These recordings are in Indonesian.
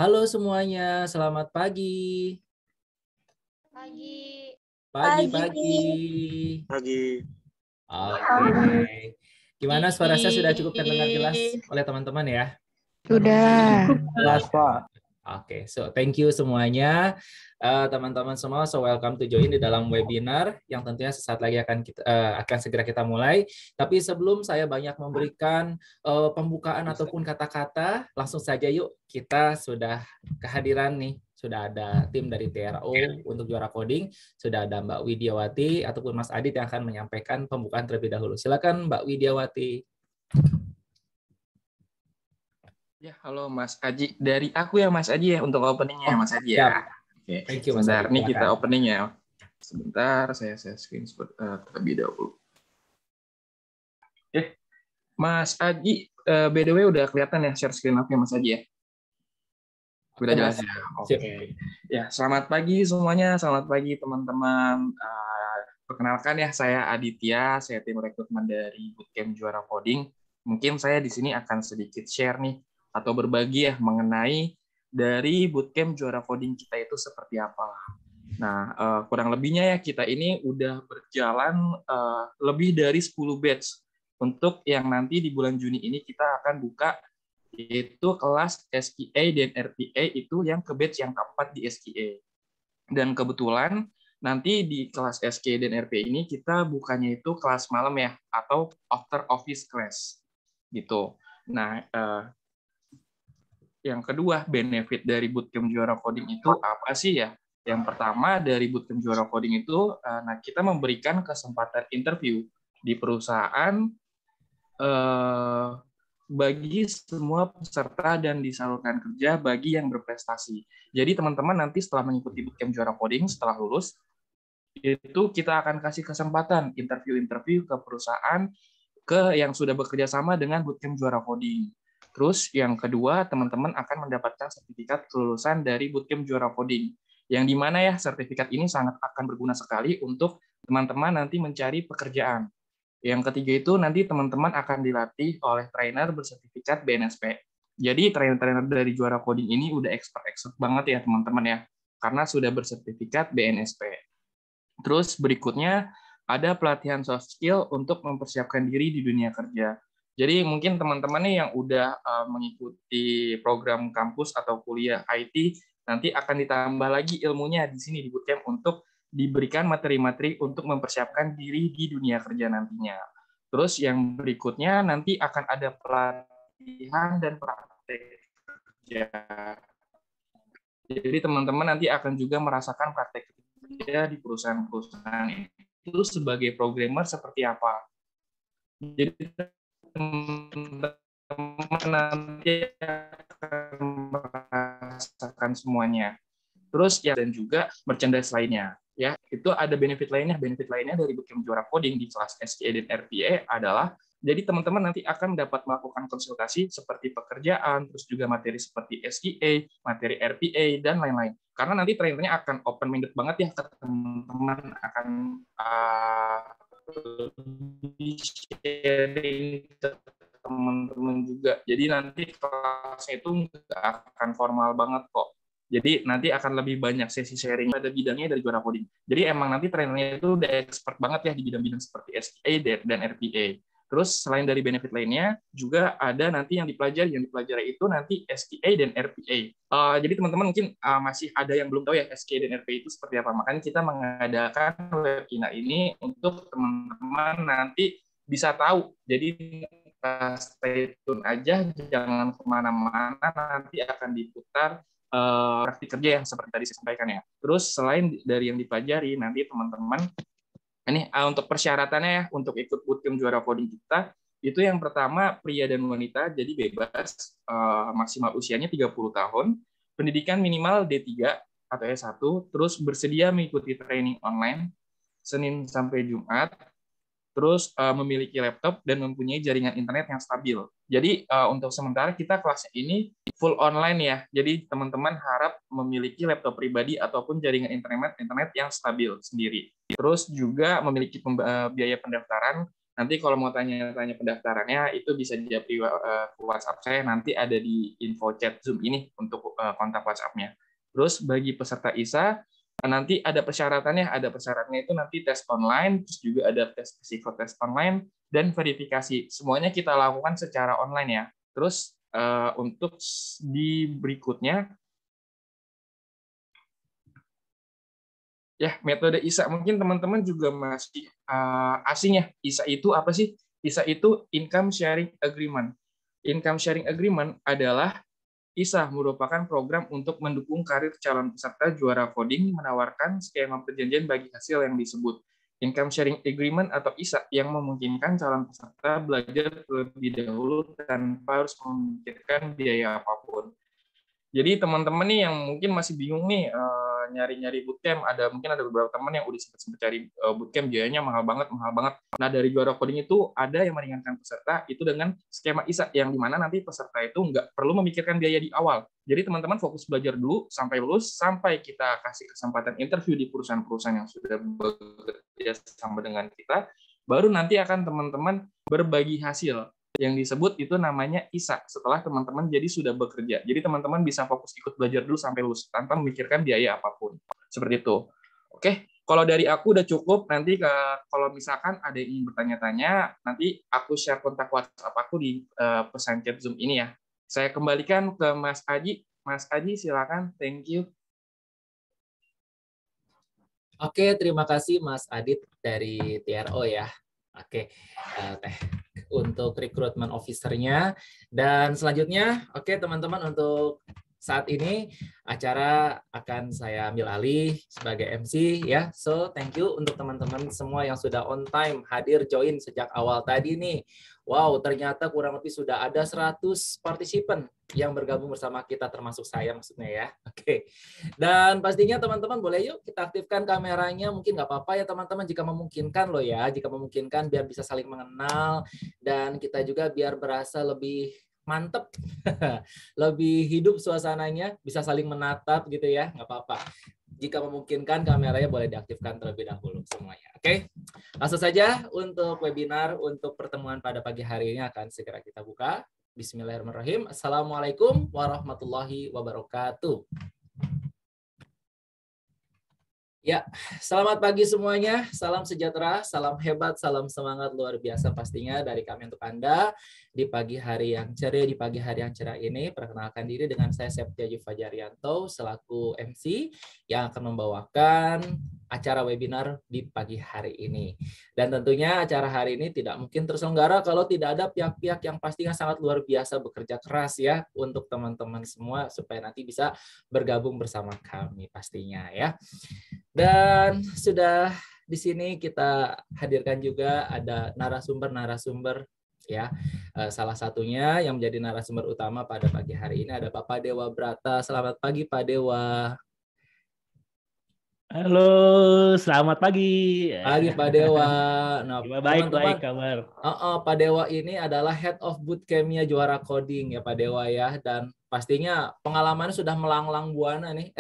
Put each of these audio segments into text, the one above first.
Halo semuanya, selamat pagi. Pagi. Pagi. Pagi. Oke. Gimana suara saya sudah cukup terdengar jelas oleh teman-teman ya? Sudah. Jelas, Pak. Oke, so thank you semuanya, teman-teman semua. So welcome to join di dalam webinar yang tentunya sesaat lagi akan segera kita mulai. Tapi sebelum saya banyak memberikan pembukaan ataupun kata-kata, langsung saja yuk kita sudah kehadiran nih. Sudah ada tim dari TRO untuk juara coding, sudah ada Mbak Widiawati ataupun Mas Adit yang akan menyampaikan pembukaan terlebih dahulu. Silakan Mbak Widiawati. Ya, halo Mas Aji. Dari aku ya Mas Aji ya untuk openingnya Mas Aji ya. Oke. Thank you Mas Sebentar, Adit. nih kita openingnya. Sebentar, saya screen terlebih dahulu. Mas Aji, by the way udah kelihatan ya share screen aku ya Mas Aji ya? Udah jelas ya? Oke. Ya, selamat pagi semuanya. Selamat pagi teman-teman. Perkenalkan ya, saya Aditya. Saya tim rekrutmen dari Bootcamp Juara Coding. Mungkin saya di sini akan sedikit share nih atau berbagi ya mengenai dari Bootcamp Juara Coding kita itu seperti apa. Nah, kurang lebihnya ya kita ini udah berjalan lebih dari 10 batch untuk yang nanti di bulan Juni ini kita akan buka yaitu kelas SQA dan RPA itu yang ke batch yang keempat di SQA. Dan kebetulan nanti di kelas SQA dan RPA ini kita bukanya itu kelas malam ya atau after office class gitu. Nah, yang kedua, benefit dari Bootcamp Juara Coding itu apa sih ya? Yang pertama dari Bootcamp Juara Coding itu, nah kita memberikan kesempatan interview di perusahaan bagi semua peserta dan disalurkan kerja bagi yang berprestasi. Jadi teman-teman nanti setelah mengikuti Bootcamp Juara Coding, setelah lulus, itu kita akan kasih kesempatan interview-interview ke perusahaan yang sudah bekerja sama dengan Bootcamp Juara Coding. Terus yang kedua, teman-teman akan mendapatkan sertifikat kelulusan dari Bootcamp Juara Coding. Yang di mana ya sertifikat ini sangat akan berguna sekali untuk teman-teman nanti mencari pekerjaan. Yang ketiga itu nanti teman-teman akan dilatih oleh trainer bersertifikat BNSP. Jadi trainer-trainer dari Juara Coding ini udah expert banget ya teman-teman ya, karena sudah bersertifikat BNSP. Terus berikutnya ada pelatihan soft skill untuk mempersiapkan diri di dunia kerja. Jadi mungkin teman-teman nih yang udah mengikuti program kampus atau kuliah IT, nanti akan ditambah lagi ilmunya di sini di Bootcamp untuk diberikan materi-materi untuk mempersiapkan diri di dunia kerja nantinya. Terus yang berikutnya nanti akan ada pelatihan dan praktek kerja. Jadi teman-teman nanti akan juga merasakan praktek kerja di perusahaan-perusahaan itu sebagai programmer seperti apa. Jadi teman-teman nanti akan merasakan semuanya. Terus ya dan juga merchandise lainnya. Ya, itu ada benefit lainnya. Benefit lainnya dari Bootcamp Juara Coding di kelas SQA dan RPA adalah jadi teman-teman nanti akan dapat melakukan konsultasi seperti pekerjaan, terus juga materi seperti SQA, materi RPA, dan lain-lain. Karena nanti trainernya akan open-minded banget ya ke teman-teman, akan sharing ke teman-teman juga. Jadi nanti kelasnya itu nggak akan formal banget kok. Jadi nanti akan lebih banyak sesi sharing pada bidangnya dari Juara Coding. Jadi emang nanti trainernya itu udah expert banget ya di bidang-bidang seperti SQA dan RPA. Terus selain dari benefit lainnya, juga ada nanti yang dipelajari. Yang dipelajari itu nanti SQA dan RPA. Jadi teman-teman mungkin masih ada yang belum tahu ya SQA dan RPA itu seperti apa. Makanya kita mengadakan webinar ini untuk teman-teman nanti bisa tahu. Jadi stay tune aja, jangan kemana-mana, nanti akan diputar praktik kerja yang seperti tadi saya sampaikan ya. Terus selain dari yang dipelajari, nanti teman-teman, ini untuk persyaratannya ya, untuk ikut Bootcamp Juara Coding kita, itu yang pertama pria dan wanita, jadi bebas, maksimal usianya 30 tahun, pendidikan minimal D3 atau S1, terus bersedia mengikuti training online, Senin sampai Jumat, terus memiliki laptop dan mempunyai jaringan internet yang stabil. Jadi untuk sementara kita kelasnya ini full online ya. Jadi teman-teman harap memiliki laptop pribadi ataupun jaringan internet yang stabil sendiri. Terus juga memiliki biaya pendaftaran Nanti kalau mau tanya-tanya pendaftarannya itu bisa japri ke WhatsApp saya, nanti ada di info chat Zoom ini untuk kontak WhatsApp-nya. Terus bagi peserta ISA nanti ada persyaratannya, itu nanti tes online, terus juga ada tes psikotes online dan verifikasi. Semuanya kita lakukan secara online ya. Terus untuk di berikutnya ya, metode ISA mungkin teman-teman juga masih asing ya. ISA itu apa sih? ISA itu Income Sharing Agreement. Income Sharing Agreement adalah ISA merupakan program untuk mendukung karir calon peserta juara coding, menawarkan skema perjanjian bagi hasil yang disebut Income Sharing Agreement atau ISA yang memungkinkan calon peserta belajar terlebih dahulu tanpa harus memikirkan biaya apapun. Jadi teman-teman nih yang mungkin masih bingung nih nyari-nyari bootcamp, mungkin ada beberapa teman yang udah sempat cari bootcamp, biayanya mahal banget. Nah, dari Juara Coding itu ada yang meringankan peserta itu dengan skema ISA yang dimana nanti peserta itu nggak perlu memikirkan biaya di awal. Jadi teman-teman fokus belajar dulu sampai lulus, sampai kita kasih kesempatan interview di perusahaan-perusahaan yang sudah bekerja sama dengan kita, baru nanti akan teman-teman berbagi hasil. Yang disebut itu namanya ISA setelah teman-teman jadi sudah bekerja. Jadi teman-teman bisa fokus ikut belajar dulu sampai lulus tanpa memikirkan biaya apapun. Seperti itu. Oke, kalau dari aku udah cukup. Nanti kalau misalkan ada yang ingin bertanya-tanya, nanti aku share kontak WhatsApp aku di pesan chat Zoom ini ya. Saya kembalikan ke Mas Aji. Mas Aji silakan. Thank you. Oke, terima kasih Mas Adit dari TRO ya. Oke, untuk recruitment officer-nya. Dan selanjutnya, oke teman-teman, untuk saat ini acara akan saya ambil alih sebagai MC ya. So, thank you untuk teman-teman semua yang sudah on time hadir join sejak awal tadi nih. Wow, ternyata kurang lebih sudah ada 100 partisipan yang bergabung bersama kita, termasuk saya maksudnya ya. Oke. Dan pastinya teman-teman boleh yuk kita aktifkan kameranya. Mungkin nggak apa-apa ya teman-teman jika memungkinkan loh ya. Jika memungkinkan biar bisa saling mengenal dan kita juga biar berasa lebih mantep, lebih hidup suasananya, bisa saling menatap gitu ya, nggak apa-apa. Jika memungkinkan kameranya boleh diaktifkan terlebih dahulu semuanya. Oke, langsung saja untuk webinar untuk pertemuan pada pagi hari ini akan segera kita buka. Bismillahirrahmanirrahim. Assalamualaikum warahmatullahi wabarakatuh. Ya, selamat pagi semuanya. Salam sejahtera, salam hebat, salam semangat luar biasa pastinya dari kami untuk Anda di pagi hari yang ceria, di pagi hari yang cerah ini. Perkenalkan diri dengan saya Septiaji Fajarianto selaku MC yang akan membawakan acara webinar di pagi hari ini. Dan tentunya acara hari ini tidak mungkin terselenggara kalau tidak ada pihak-pihak yang pastinya sangat luar biasa bekerja keras ya untuk teman-teman semua supaya nanti bisa bergabung bersama kami pastinya ya. Dan sudah di sini kita hadirkan juga ada narasumber-narasumber ya. Salah satunya yang menjadi narasumber utama pada pagi hari ini ada Bapak Dewa Brata. Selamat pagi Pak Dewa. Halo, selamat pagi. Pagi Pak Dewa. Nah, baik kabar. Pak Dewa ini adalah Head of Bootcamp-nya Juara Coding ya Pak Dewa ya. Dan pastinya pengalamannya sudah melanglang buana nih.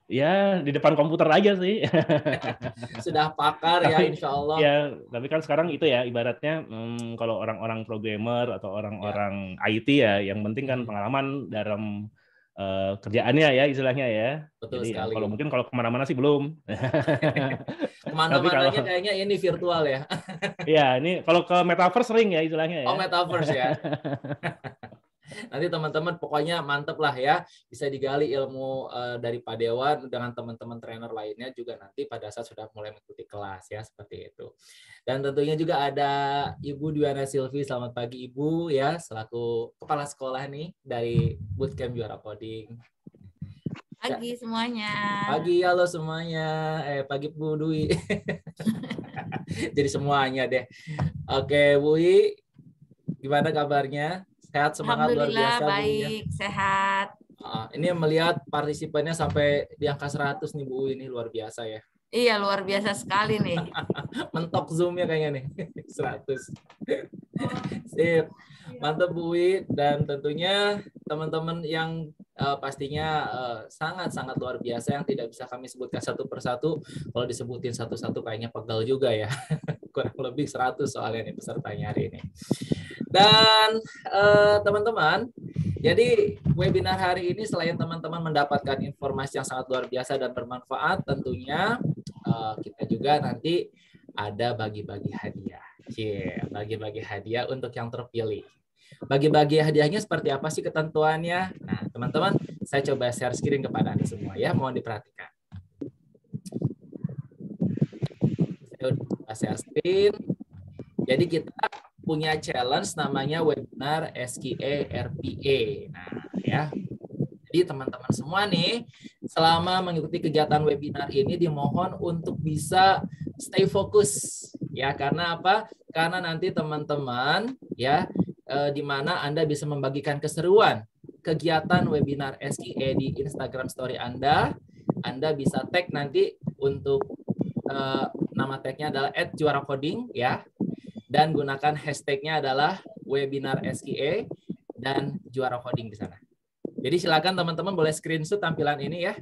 Ya di depan komputer aja sih. Sudah pakar ya insya Allah. Ya, tapi kan sekarang itu ya ibaratnya kalau orang-orang programmer atau orang-orang IT ya, yang penting kan pengalaman dalam kerjaannya ya istilahnya ya. Betul jadi sekali. Kalau kemana-mana sih belum. Kemana-mananya kayaknya ini virtual ya. Iya, ini kalau ke metaverse sering ya istilahnya ya. Oh, metaverse ya. Nanti teman-teman pokoknya mantep lah ya, bisa digali ilmu dari Pak Dewa dengan teman-teman trainer lainnya juga nanti pada saat sudah mulai mengikuti kelas ya, seperti itu. Dan tentunya juga ada Ibu Dwiana Silvi. Selamat pagi Ibu ya, selaku kepala sekolah nih dari Bootcamp Juara Coding. Pagi semuanya. Pagi, halo semuanya. Pagi Bu Dwi. Jadi semuanya deh. Oke, Bu Dwi, gimana kabarnya? Sehat, semangat luar biasa. Alhamdulillah baik, sehat. Ini melihat partisipannya sampai di angka 100 nih Bu, ini luar biasa ya. Iya, luar biasa sekali nih. Mentok Zoom-nya kayaknya nih, 100. Sip, mantap Bu Wi. Dan tentunya teman-teman yang pastinya sangat-sangat luar biasa yang tidak bisa kami sebutkan satu persatu. Kalau disebutin satu-satu kayaknya pegal juga ya. kurang lebih 100 soalnya nih pesertanya hari ini. Dan teman-teman, jadi webinar hari ini selain teman-teman mendapatkan informasi yang sangat luar biasa dan bermanfaat, tentunya kita juga nanti ada bagi-bagi hadiah. Bagi-bagi hadiah untuk yang terpilih. Bagi-bagi hadiahnya seperti apa sih ketentuannya? Nah, teman-teman, saya coba share screen kepada Anda semua ya, mohon diperhatikan. Saya udah share screen. Jadi kita punya challenge namanya webinar SQE RPA. Nah, ya. Jadi teman-teman semua nih, selama mengikuti kegiatan webinar ini dimohon untuk bisa stay fokus ya, karena apa? Karena nanti teman-teman ya di mana Anda bisa membagikan keseruan kegiatan webinar SQE di Instagram story Anda bisa tag nanti untuk nama tagnya adalah @juaracoding ya, dan gunakan hashtagnya adalah webinar SQE dan juara coding di sana. Jadi silakan teman-teman boleh screenshot tampilan ini ya.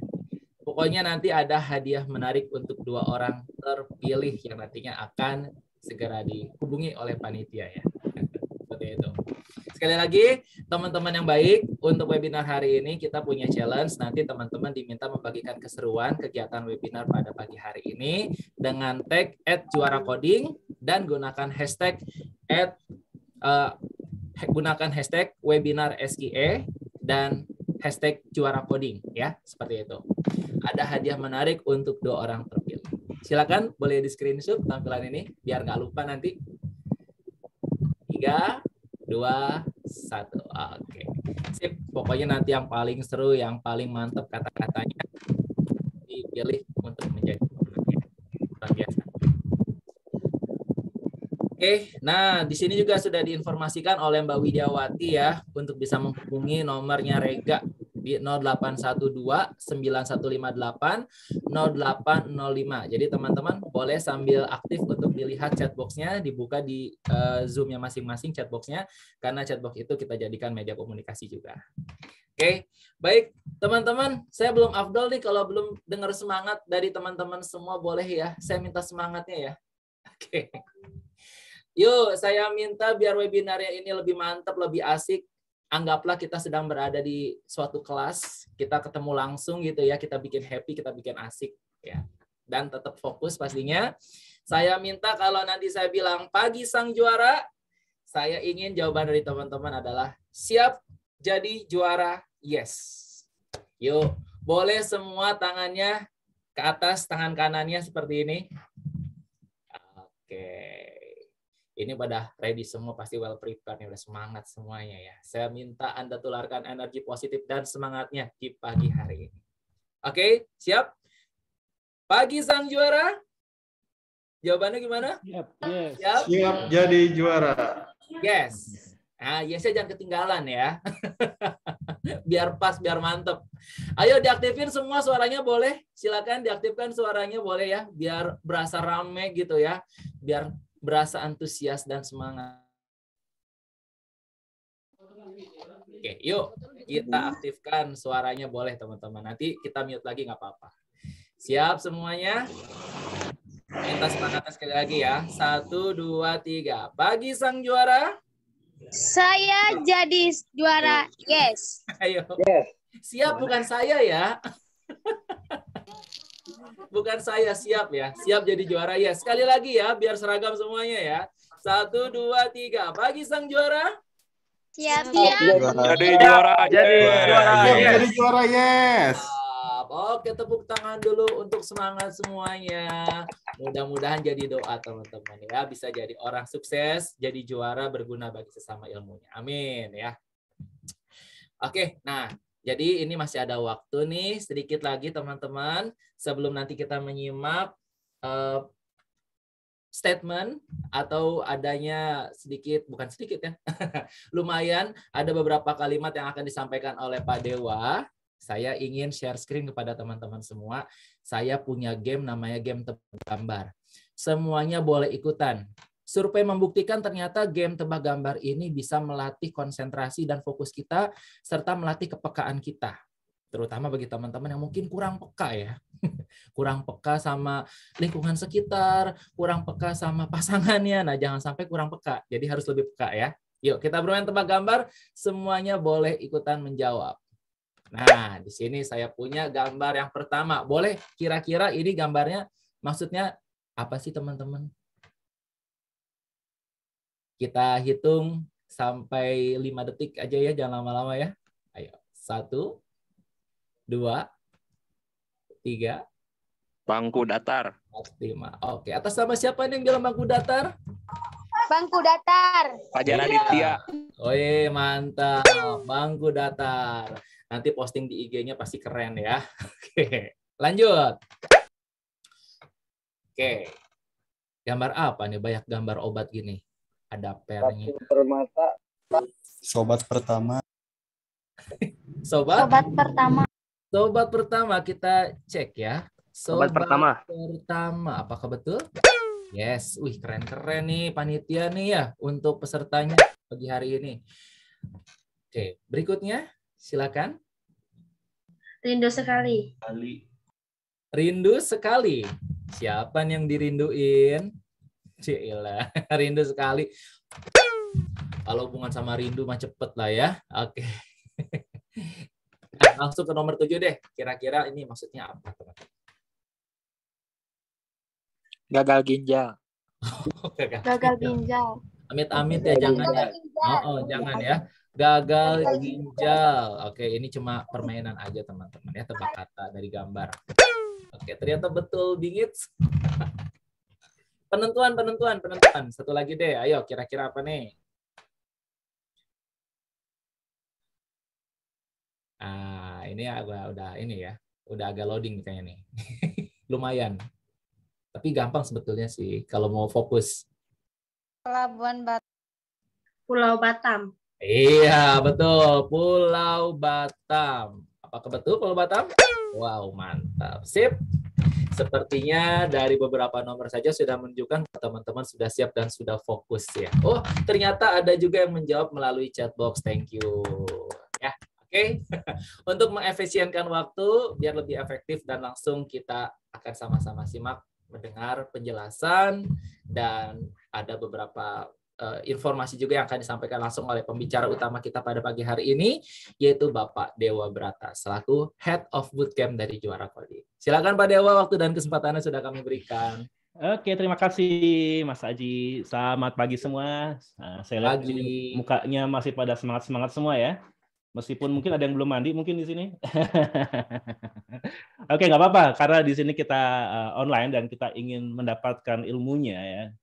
Pokoknya nanti ada hadiah menarik untuk 2 orang terpilih yang nantinya akan segera dihubungi oleh panitia ya. Seperti itu. Sekali lagi, teman-teman yang baik, untuk webinar hari ini kita punya challenge. Nanti teman-teman diminta membagikan keseruan kegiatan webinar pada pagi hari ini dengan tag @juaracoding dan gunakan hashtag webinar SQE dan hashtag juara coding ya, seperti itu. Ada hadiah menarik untuk 2 orang terpilih. Silakan boleh di screenshot tampilan ini biar nggak lupa nanti. 3, 2, 1. Oke. Sip. Pokoknya nanti yang paling seru, yang paling mantap kata-katanya dipilih untuk menjadi pemenangnya. Luar biasa. Oke, nah di sini juga sudah diinformasikan oleh Mbak Widiawati ya untuk bisa menghubungi nomornya Rega di 0812 9158 0805. Jadi teman-teman boleh sambil aktif untuk dilihat chatbox-nya, dibuka di Zoom-nya masing-masing chatbox-nya, karena chatbox itu kita jadikan media komunikasi juga. Oke, baik teman-teman, saya belum afdol nih kalau belum dengar semangat dari teman-teman semua, boleh ya, saya minta semangatnya ya. Oke. Yuk, saya minta biar webinarnya ini lebih mantap, lebih asik. Anggaplah kita sedang berada di suatu kelas, kita ketemu langsung gitu ya, kita bikin happy, kita bikin asik ya. Dan tetap fokus pastinya. Saya minta kalau nanti saya bilang pagi sang juara, saya ingin jawaban dari teman-teman adalah siap jadi juara, yes. Yuk, boleh semua tangannya ke atas, tangan kanannya seperti ini. Oke. Ini pada ready semua, pasti well prepared, udah semangat semuanya ya. Saya minta Anda tularkan energi positif dan semangatnya di pagi hari ini. Oke, siap? Pagi sang juara? Jawabannya gimana? Siap, yes. Siap jadi juara. Yes. Nah, yesnya jangan ketinggalan ya. Biar pas, biar mantep. Ayo diaktifin semua suaranya boleh. Silakan diaktifkan suaranya boleh ya. Biar berasa rame gitu ya. Biar berasa antusias dan semangat. Oke, yuk kita aktifkan suaranya boleh teman-teman. Nanti kita mute lagi nggak apa-apa. Siap semuanya? Minta semangatnya sekali lagi ya. 1, 2, 3. Pagi sang juara. Saya jadi juara, yes. Ayo. Yes. Siap bukan saya ya. Bukan saya, siap ya. Siap jadi juara ya. Sekali lagi ya, biar seragam semuanya ya. 1, 2, 3. Pagi sang juara. Siap. Jadi juara. Jadi juara, yes. Oke, tepuk tangan dulu untuk semangat semuanya. Mudah-mudahan jadi doa teman-teman ya. Bisa jadi orang sukses, jadi juara, berguna bagi sesama ilmunya. Amin ya. Oke, nah. Jadi ini masih ada waktu nih, sedikit lagi teman-teman, sebelum nanti kita menyimak statement atau adanya sedikit, bukan sedikit ya, lumayan ada beberapa kalimat yang akan disampaikan oleh Pak Dewa. Saya ingin share screen kepada teman-teman semua. Saya punya game namanya game tebak gambar. Semuanya boleh ikutan. Survei membuktikan ternyata game tebak gambar ini bisa melatih konsentrasi dan fokus kita, serta melatih kepekaan kita. terutama bagi teman-teman yang mungkin kurang peka ya. Kurang peka sama lingkungan sekitar, kurang peka sama pasangannya. Nah, jangan sampai kurang peka. Jadi harus lebih peka ya. Yuk, kita bermain tebak gambar. Semuanya boleh ikutan menjawab. Nah, di sini saya punya gambar yang pertama. Boleh kira-kira ini gambarnya maksudnya apa sih, teman-teman? Kita hitung sampai 5 detik aja ya, jangan lama-lama ya. Ayo, 1, 2, 3. Bangku datar. 5. Oke, atas nama siapa nih yang bilang bangku datar? Bangku datar. Fajar Aditya. Oke, mantap. Bangku datar. Nanti posting di IG-nya pasti keren ya. Oke, lanjut. Oke. Gambar apa nih? Banyak gambar obat gini. Ada pernya. Sobat pertama. Sobat pertama. Sobat pertama kita cek ya. Sobat pertama. Apakah betul? Yes. Wih, keren-keren nih panitia nih ya untuk pesertanya pagi hari ini. Oke, berikutnya silakan. Rindu sekali. Rindu sekali. Siapa nih yang dirinduin? Cila, rindu sekali. Kalau hubungan sama rindu mah cepet lah ya. Oke. Nah, langsung ke nomor 7 deh. Kira-kira ini maksudnya apa, teman-teman? Gagal ginjal. Gagal ginjal. Amit-amit ya, jangan ya. Jangan ya. Gagal ginjal. Oke, ini cuma permainan aja teman-teman ya, tebak kata dari gambar. Oke, ternyata betul, Bingits. Penentuan. Satu lagi deh. Ayo, kira-kira apa nih? Nah, ini udah ini ya. Udah agak loading kayaknya nih. Lumayan. Tapi gampang sebetulnya sih kalau mau fokus. Pulau Batam. Iya, betul. Pulau Batam. Apakah betul Pulau Batam? Wow, mantap. Sip. Sepertinya dari beberapa nomor saja sudah menunjukkan teman-teman sudah siap dan sudah fokus ya. Oh, ternyata ada juga yang menjawab melalui chat box. Thank you. Ya, oke. Untuk mengefisienkan waktu biar lebih efektif dan langsung kita akan sama-sama simak mendengar penjelasan dan ada beberapa informasi juga yang akan disampaikan langsung oleh pembicara utama kita pada pagi hari ini, yaitu Bapak Dewa Brata selaku Head of Bootcamp dari Juara Coding. Silakan Pak Dewa, waktu dan kesempatannya sudah kami berikan. Oke, terima kasih Mas Aji. Selamat pagi semua. Saya lihat ini mukanya masih pada semangat-semangat semua ya. Meskipun mungkin ada yang belum mandi mungkin di sini. Oke, nggak apa-apa karena di sini kita online dan kita ingin mendapatkan ilmunya ya.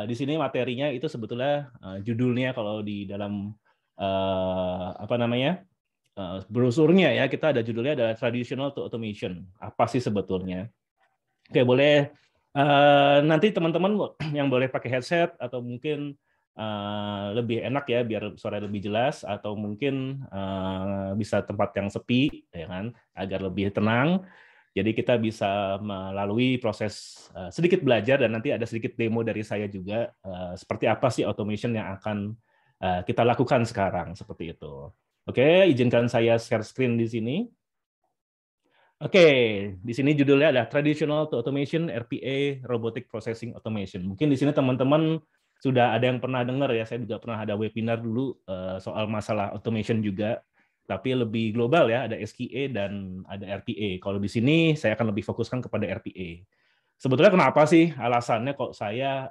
Di sini materinya itu sebetulnya judulnya kalau di dalam brosurnya ya, kita ada judulnya adalah Traditional to Automation. Apa sih sebetulnya? Oke, boleh nanti teman-teman yang boleh pakai headset atau mungkin lebih enak ya biar suara lebih jelas, atau mungkin bisa tempat yang sepi ya kan agar lebih tenang. Jadi kita bisa melalui proses sedikit belajar dan nanti ada sedikit demo dari saya juga seperti apa sih automation yang akan kita lakukan sekarang seperti itu. Oke, izinkan saya share screen di sini. Oke, di sini judulnya adalah Traditional to Automation RPA Robotic Processing Automation. Mungkin di sini teman-teman sudah ada yang pernah dengar ya, saya juga pernah ada webinar dulu soal masalah automation juga. Tapi lebih global ya, ada SQA dan ada RPA. Kalau di sini saya akan lebih fokuskan kepada RPA. Sebetulnya kenapa sih alasannya kok saya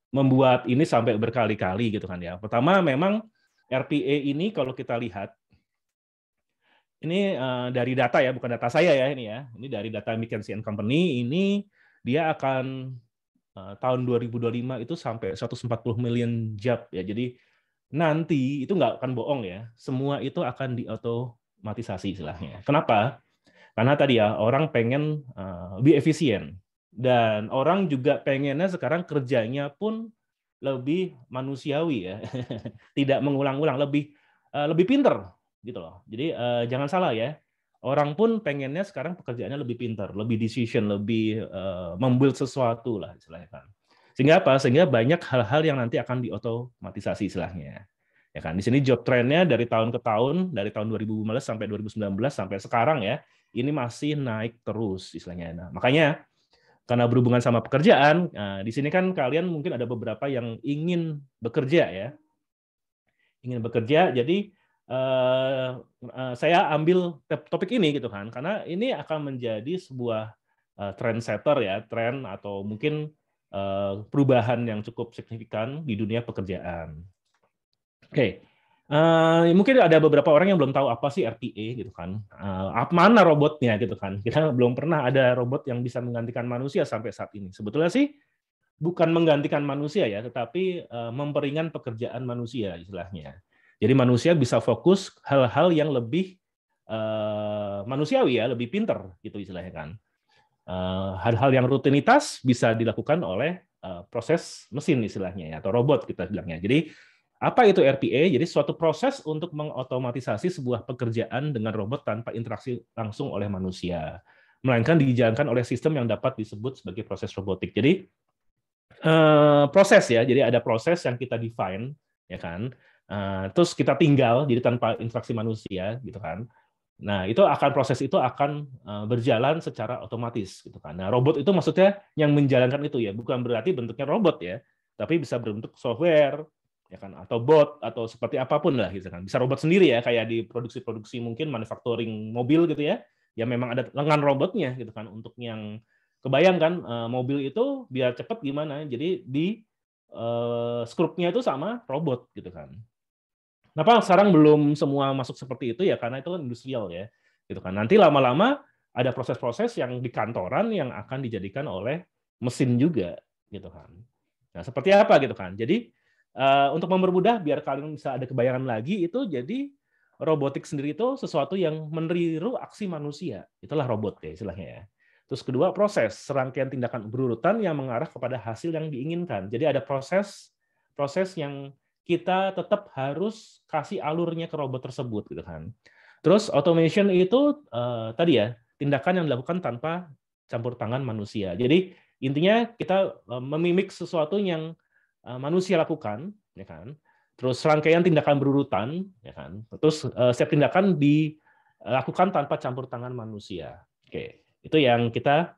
membuat ini sampai berkali-kali gitu kan ya. Pertama memang RPA ini kalau kita lihat, ini dari data ya, bukan data saya ya ini ya. Ini dari data McKinsey & Company, ini dia akan tahun 2025 itu sampai 140 million job ya. Jadi nanti itu nggak akan bohong ya, semua itu akan diotomatisasi istilahnya. Kenapa? Karena tadi ya orang pengen lebih efisien dan orang juga pengennya sekarang kerjanya pun lebih manusiawi ya, tidak mengulang-ulang, lebih pinter gitu loh. Jadi jangan salah ya, orang pun pengennya sekarang pekerjaannya lebih pinter, lebih decision, lebih membuild sesuatu lah istilahnya kan. Sehingga apa? Sehingga banyak hal-hal yang nanti akan diotomatisasi istilahnya. Ya kan, di sini job trend-nya dari tahun ke tahun, dari tahun 2015 sampai 2019 sampai sekarang ya, ini masih naik terus istilahnya. Nah, makanya karena berhubungan sama pekerjaan, di sini kan kalian mungkin ada beberapa yang ingin bekerja ya. Ingin bekerja, jadi saya ambil topik ini gitu kan, karena ini akan menjadi sebuah trendsetter ya, tren atau mungkin perubahan yang cukup signifikan di dunia pekerjaan. Oke, mungkin ada beberapa orang yang belum tahu apa sih RPA gitu kan, mana robotnya gitu kan. Kita belum pernah ada robot yang bisa menggantikan manusia sampai saat ini. Sebetulnya sih bukan menggantikan manusia ya, tetapi memperingan pekerjaan manusia istilahnya. Jadi manusia bisa fokus hal-hal yang lebih manusiawi ya, lebih pinter gitu istilahnya kan. Hal-hal yang rutinitas bisa dilakukan oleh proses mesin istilahnya ya, atau robot kita bilangnya. Jadi apa itu RPA? Jadi suatu proses untuk mengotomatisasi sebuah pekerjaan dengan robot tanpa interaksi langsung oleh manusia, melainkan dijalankan oleh sistem yang dapat disebut sebagai proses robotik. Jadi proses ya, jadi ada proses yang kita define, ya kan? Terus kita tinggal, jadi tanpa interaksi manusia, gitu kan? Nah, proses itu akan berjalan secara otomatis, gitu kan? Nah, robot itu maksudnya yang menjalankan itu ya, bukan berarti bentuknya robot ya, tapi bisa berbentuk software, ya kan, atau bot atau seperti apapun lah gitu kan. Bisa robot sendiri ya, kayak di produksi mungkin manufacturing mobil gitu ya. Ya memang ada lengan robotnya gitu kan, untuk yang kebayang kan mobil itu biar cepat gimana. Jadi di skrupnya itu sama robot gitu kan. Kenapa sekarang belum semua masuk seperti itu ya, karena itu kan industrial ya. Gitu kan. Nanti lama-lama ada proses-proses yang di kantoran yang akan dijadikan oleh mesin juga gitu kan. Nah, seperti apa gitu kan. Jadi untuk mempermudah biar kalian bisa ada kebayangan lagi, itu jadi robotik sendiri itu sesuatu yang meniru aksi manusia. Itulah robot ya istilahnya ya. Terus kedua, proses, serangkaian tindakan berurutan yang mengarah kepada hasil yang diinginkan. Jadi ada proses yang kita tetap harus kasih alurnya ke robot tersebut gitu kan. Terus automation itu tadi ya, tindakan yang dilakukan tanpa campur tangan manusia. Jadi intinya kita memimik sesuatu yang manusia lakukan, ya kan? Terus rangkaian tindakan berurutan, ya kan? Terus setiap tindakan dilakukan tanpa campur tangan manusia. Oke, itu yang kita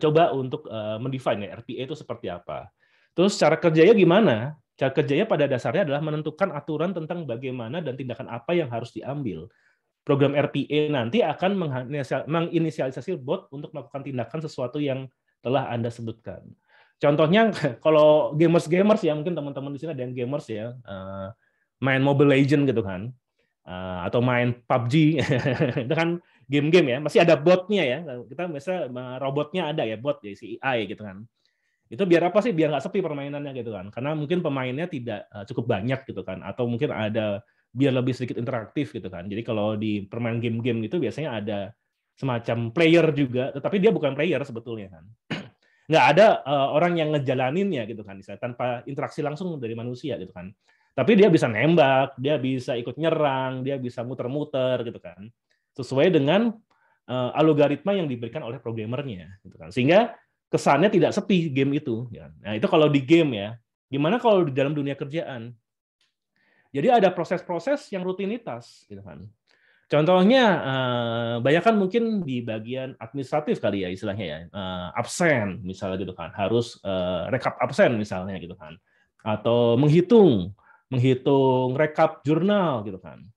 coba untuk mendefine ya, RPA itu seperti apa. Terus cara kerjanya gimana? Cara kerjanya pada dasarnya adalah menentukan aturan tentang bagaimana dan tindakan apa yang harus diambil. Program RPA nanti akan menginisialisasi bot untuk melakukan tindakan sesuatu yang telah Anda sebutkan. Contohnya kalau gamers ya, mungkin teman-teman di sini ada yang gamers ya, main Mobile Legends gitu kan, atau main PUBG, itu kan game-game ya, masih ada botnya ya. Kita biasa robotnya ada ya, bot ya, si AI gitu kan. Itu biar apa sih? Biar nggak sepi permainannya gitu kan. Karena mungkin pemainnya tidak cukup banyak gitu kan, atau mungkin ada biar lebih sedikit interaktif gitu kan. Jadi kalau di permain game-game itu biasanya ada semacam player juga, tetapi dia bukan player sebetulnya kan. Nggak ada orang yang ngejalaninnya gitu kan, misalnya tanpa interaksi langsung dari manusia gitu kan. Tapi dia bisa nembak, dia bisa ikut nyerang, dia bisa muter-muter gitu kan, sesuai dengan algoritma yang diberikan oleh programmernya gitu kan. Sehingga kesannya tidak sepi game itu. Nah itu kalau di game ya. Gimana kalau di dalam dunia kerjaan? Jadi ada proses-proses yang rutinitas gitu kan. Contohnya, bayangkan mungkin di bagian administratif kali ya istilahnya ya, absen misalnya gitu kan, harus rekap absen misalnya gitu kan, atau menghitung rekap jurnal gitu kan.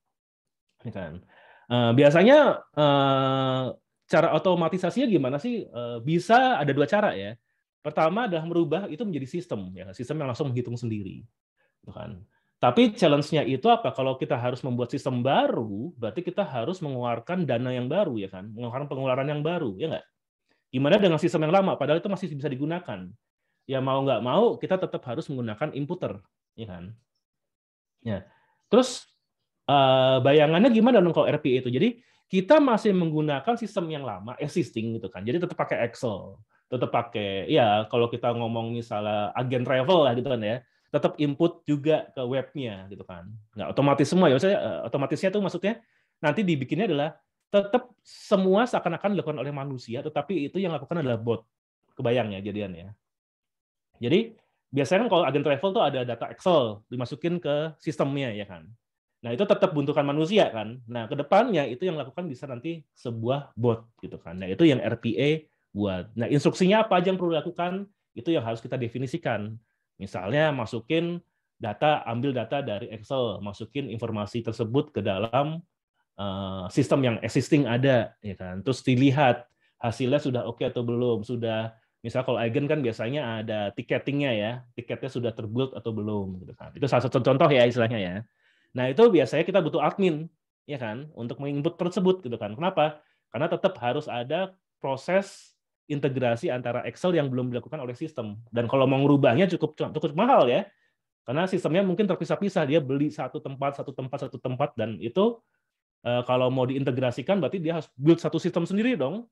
Biasanya cara otomatisasinya gimana sih? Bisa ada dua cara ya. Pertama adalah merubah itu menjadi sistem ya, sistem yang langsung menghitung sendiri, gitu kan. Tapi challenge-nya itu apa? Kalau kita harus membuat sistem baru, berarti kita harus mengeluarkan dana yang baru, ya kan? Mengeluarkan pengeluaran yang baru, ya nggak? Gimana dengan sistem yang lama? Padahal itu masih bisa digunakan. Ya mau nggak mau, kita tetap harus menggunakan inputer, ya kan? Ya. Terus bayangannya gimana dong kalau RPA itu? Jadi kita masih menggunakan sistem yang lama, existing gitu kan. Jadi tetap pakai Excel, tetap pakai, ya kalau kita ngomong misalnya agen travel lah gitu kan ya. Tetap input juga ke webnya gitu kan, nggak otomatis semua ya. Maksudnya otomatisnya tuh maksudnya nanti dibikinnya adalah tetap semua seakan-akan dilakukan oleh manusia, tetapi itu yang lakukan adalah bot. Kebayang ya jadiannya. Jadi biasanya kan kalau agen travel tuh ada data Excel dimasukin ke sistemnya ya kan. Nah, itu tetap buntukan manusia kan. Nah, ke depannya itu yang lakukan bisa nanti sebuah bot gitu kan. Nah, itu yang RPA buat. Nah, instruksinya apa aja yang perlu dilakukan? Itu yang harus kita definisikan. Misalnya masukin data, ambil data dari Excel, masukin informasi tersebut ke dalam sistem yang existing ada ya kan. Terus dilihat hasilnya sudah oke atau belum, sudah misal kalau agen kan biasanya ada tiketingnya ya, tiketnya sudah terbuild atau belum gitu kan. Itu salah satu contoh ya istilahnya ya. Nah, itu biasanya kita butuh admin ya kan untuk menginput tersebut gitu kan. Kenapa? Karena tetap harus ada proses integrasi antara Excel yang belum dilakukan oleh sistem. Dan kalau mau merubahnya cukup mahal ya. Karena sistemnya mungkin terpisah-pisah, dia beli satu tempat dan itu kalau mau diintegrasikan berarti dia harus build satu sistem sendiri dong.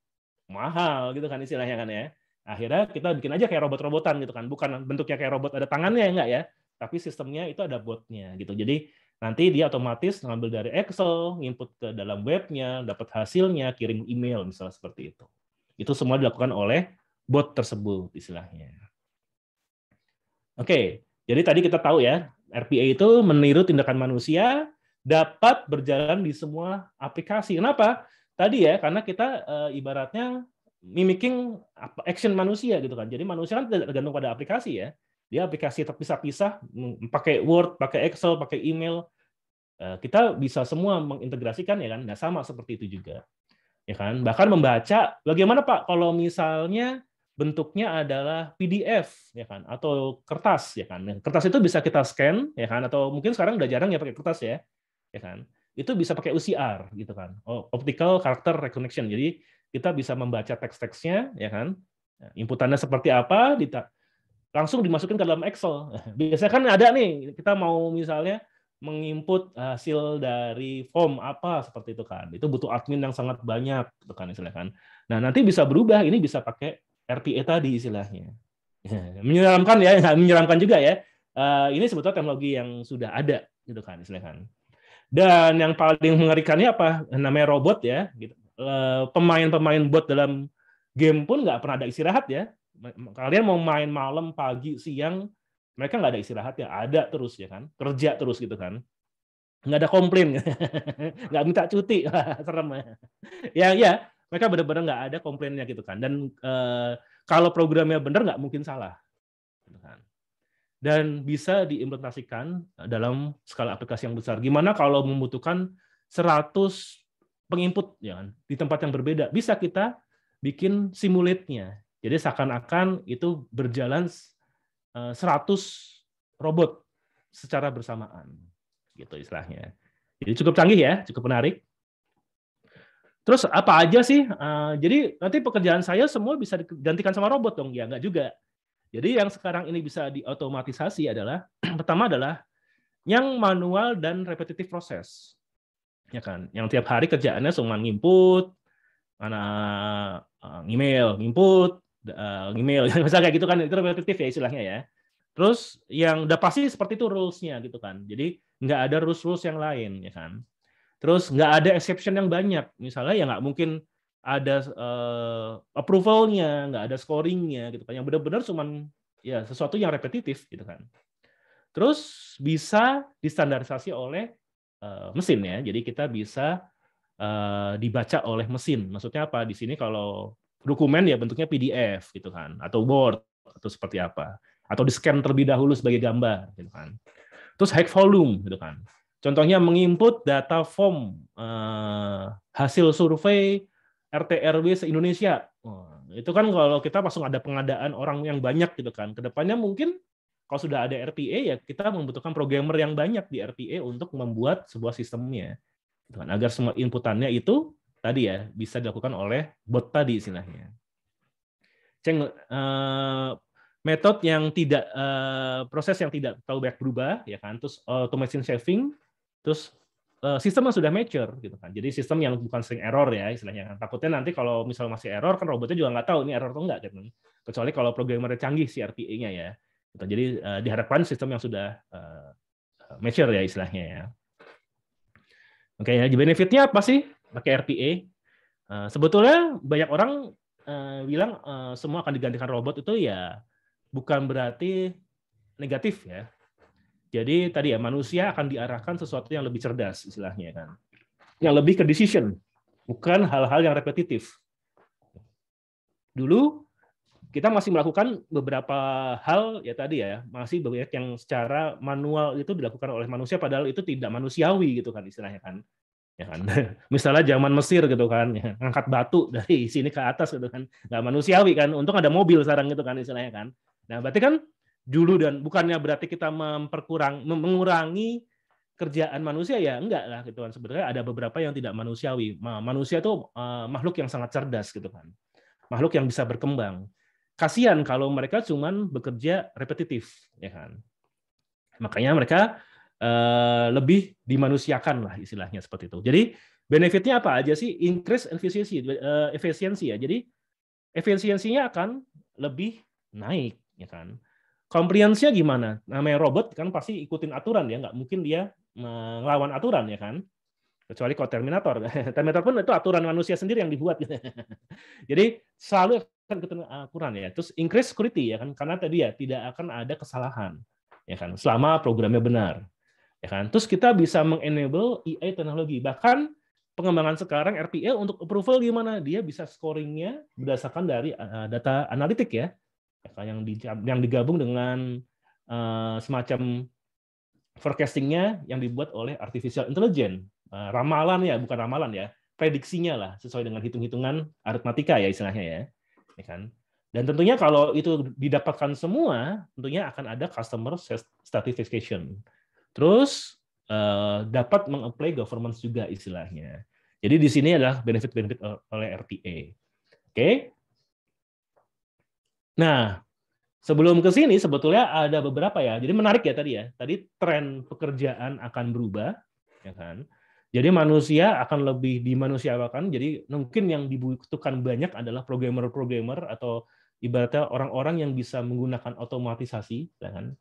Mahal gitu kan istilahnya kan ya. Akhirnya kita bikin aja kayak robot-robotan gitu kan. Bukan bentuknya kayak robot ada tangannya enggak ya, tapi sistemnya itu ada botnya gitu. Jadi nanti dia otomatis ngambil dari Excel, input ke dalam webnya, dapat hasilnya, kirim email misalnya seperti itu. Itu semua dilakukan oleh bot tersebut istilahnya. Oke, jadi tadi kita tahu ya, RPA itu meniru tindakan manusia, dapat berjalan di semua aplikasi. Kenapa? Tadi ya, karena kita ibaratnya mimicking action manusia gitu kan. Jadi manusia kan tidak tergantung pada aplikasi ya. Dia aplikasi terpisah-pisah, pakai Word, pakai Excel, pakai email. Kita bisa semua mengintegrasikan ya kan. Nah, sama seperti itu juga. Ya kan? Bahkan membaca, bagaimana Pak kalau misalnya bentuknya adalah PDF ya kan atau kertas ya kan. Kertas itu bisa kita scan ya kan, atau mungkin sekarang udah jarang ya pakai kertas ya. Ya kan? Itu bisa pakai OCR gitu kan. Optical Character Recognition. Jadi kita bisa membaca teks-teksnya ya kan. Inputannya seperti apa, langsung dimasukin ke dalam Excel. Biasanya kan ada nih, kita mau misalnya menginput hasil dari form apa seperti itu kan. Itu butuh admin yang sangat banyak gitu kan istilahnya kan. Nah, nanti bisa berubah, ini bisa pakai RPA tadi istilahnya. Menyeramkan ya, nggak menyeramkan juga ya. Ini sebetulnya teknologi yang sudah ada gitu kan istilahnya kan. Dan yang paling mengerikannya apa? Namanya robot ya. Gitu. Pemain-pemain bot dalam game pun nggak pernah ada istirahat ya. Kalian mau main malam, pagi, siang, mereka nggak ada istirahat ya, ada terus ya kan, kerja terus gitu kan, nggak ada komplain, nggak minta cuti, serem ya, mereka benar-benar nggak ada komplainnya gitu kan, dan kalau programnya benar nggak mungkin salah, gitu kan. Dan bisa diimplementasikan dalam skala aplikasi yang besar. Gimana kalau membutuhkan 100 penginput ya kan, di tempat yang berbeda, bisa kita bikin simulate-nya. Jadi seakan-akan itu berjalan 100 robot secara bersamaan, gitu istilahnya. Jadi cukup canggih ya, cukup menarik. Terus apa aja sih? Jadi nanti pekerjaan saya semua bisa digantikan sama robot dong? Ya nggak juga. Jadi yang sekarang ini bisa diotomatisasi adalah pertama adalah yang manual dan repetitif proses, ya kan? Yang tiap hari kerjaannya cuma nginput, email, input, email, misalnya kayak gitu kan, itu repetitif ya istilahnya ya. Terus yang udah pasti seperti itu rules-nya gitu kan. Jadi nggak ada rules yang lain ya kan. Terus nggak ada exception yang banyak. Misalnya ya nggak mungkin ada approval-nya, nggak ada scoring-nya gitu kan. Yang benar-benar cuman ya sesuatu yang repetitif gitu kan. Terus bisa distandarisasi oleh mesin ya. Jadi kita bisa dibaca oleh mesin. Maksudnya apa? Di sini kalau dokumen ya bentuknya PDF gitu kan, atau Word atau seperti apa, atau di scan terlebih dahulu sebagai gambar gitu kan. Terus high volume gitu kan. Contohnya menginput data form hasil survei RT RW se-Indonesia. Itu kan kalau kita langsung ada pengadaan orang yang banyak gitu kan. Kedepannya mungkin kalau sudah ada RPA ya kita membutuhkan programmer yang banyak di RPA untuk membuat sebuah sistemnya. Gitu kan, agar semua inputannya itu tadi ya bisa dilakukan oleh bot tadi istilahnya. Metode yang tidak proses yang tidak terlalu banyak berubah ya kan, terus automation saving, terus sistem yang sudah mature gitu kan. Jadi sistem yang bukan sering error ya istilahnya. Takutnya nanti kalau misalnya masih error kan robotnya juga nggak tahu ini error atau enggak gitu. Kecuali kalau programmernya canggih si RPA-nya ya. Gitu. Jadi diharapkan sistem yang sudah mature ya istilahnya ya. Oke, ya, benefitnya apa sih pakai RPA? Sebetulnya banyak orang bilang semua akan digantikan robot, itu ya bukan berarti negatif ya. Jadi tadi ya manusia akan diarahkan sesuatu yang lebih cerdas istilahnya kan. Yang lebih ke decision, bukan hal-hal yang repetitif. Dulu kita masih melakukan beberapa hal ya tadi ya, masih banyak yang secara manual itu dilakukan oleh manusia padahal itu tidak manusiawi gitu kan istilahnya kan. Ya kan. Misalnya zaman Mesir gitu kan, ya, ngangkat batu dari sini ke atas gitu kan, nggak manusiawi kan. Untung ada mobil sekarang gitu kan istilahnya kan. Nah, berarti kan dulu dan bukannya berarti kita mengurangi kerjaan manusia ya enggak lah gitu kan. Sebenarnya ada beberapa yang tidak manusiawi. Manusia itu makhluk yang sangat cerdas gitu kan. Makhluk yang bisa berkembang. Kasihan kalau mereka cuman bekerja repetitif ya kan. Makanya mereka lebih dimanusiakan lah istilahnya seperti itu. Jadi benefitnya apa aja sih? Increase efisiensi ya. Jadi efisiensinya akan lebih naik ya kan. Compliance-nya gimana? Namanya robot kan pasti ikutin aturan ya, nggak mungkin dia melawan aturan ya kan. Kecuali kalau Terminator. Terminator pun itu aturan manusia sendiri yang dibuat. Jadi selalu akan ikutin aturan ya. Terus increase security ya kan, karena tadi ya tidak akan ada kesalahan ya kan, selama programnya benar. Ya kan? Terus kita bisa mengenable AI teknologi. Bahkan pengembangan sekarang RPA untuk approval gimana? Dia bisa scoringnya berdasarkan dari data analitik ya. Yang digabung dengan semacam forecastingnya yang dibuat oleh artificial intelligence. Ramalan ya, bukan ramalan ya, prediksinya lah sesuai dengan hitung-hitungan aritmatika ya istilahnya ya. Ya kan? Dan tentunya kalau itu didapatkan semua, tentunya akan ada customer stratification. Terus dapat meng-apply governance juga istilahnya. Jadi di sini adalah benefit-benefit oleh RPA. Oke. Nah, sebelum ke sini sebetulnya ada beberapa ya. Jadi menarik ya tadi ya. Tadi tren pekerjaan akan berubah, ya kan? Jadi manusia akan lebih dimanusiawakan. Jadi mungkin yang dibutuhkan banyak adalah programmer-programmer atau ibaratnya orang-orang yang bisa menggunakan otomatisasi, ya kan?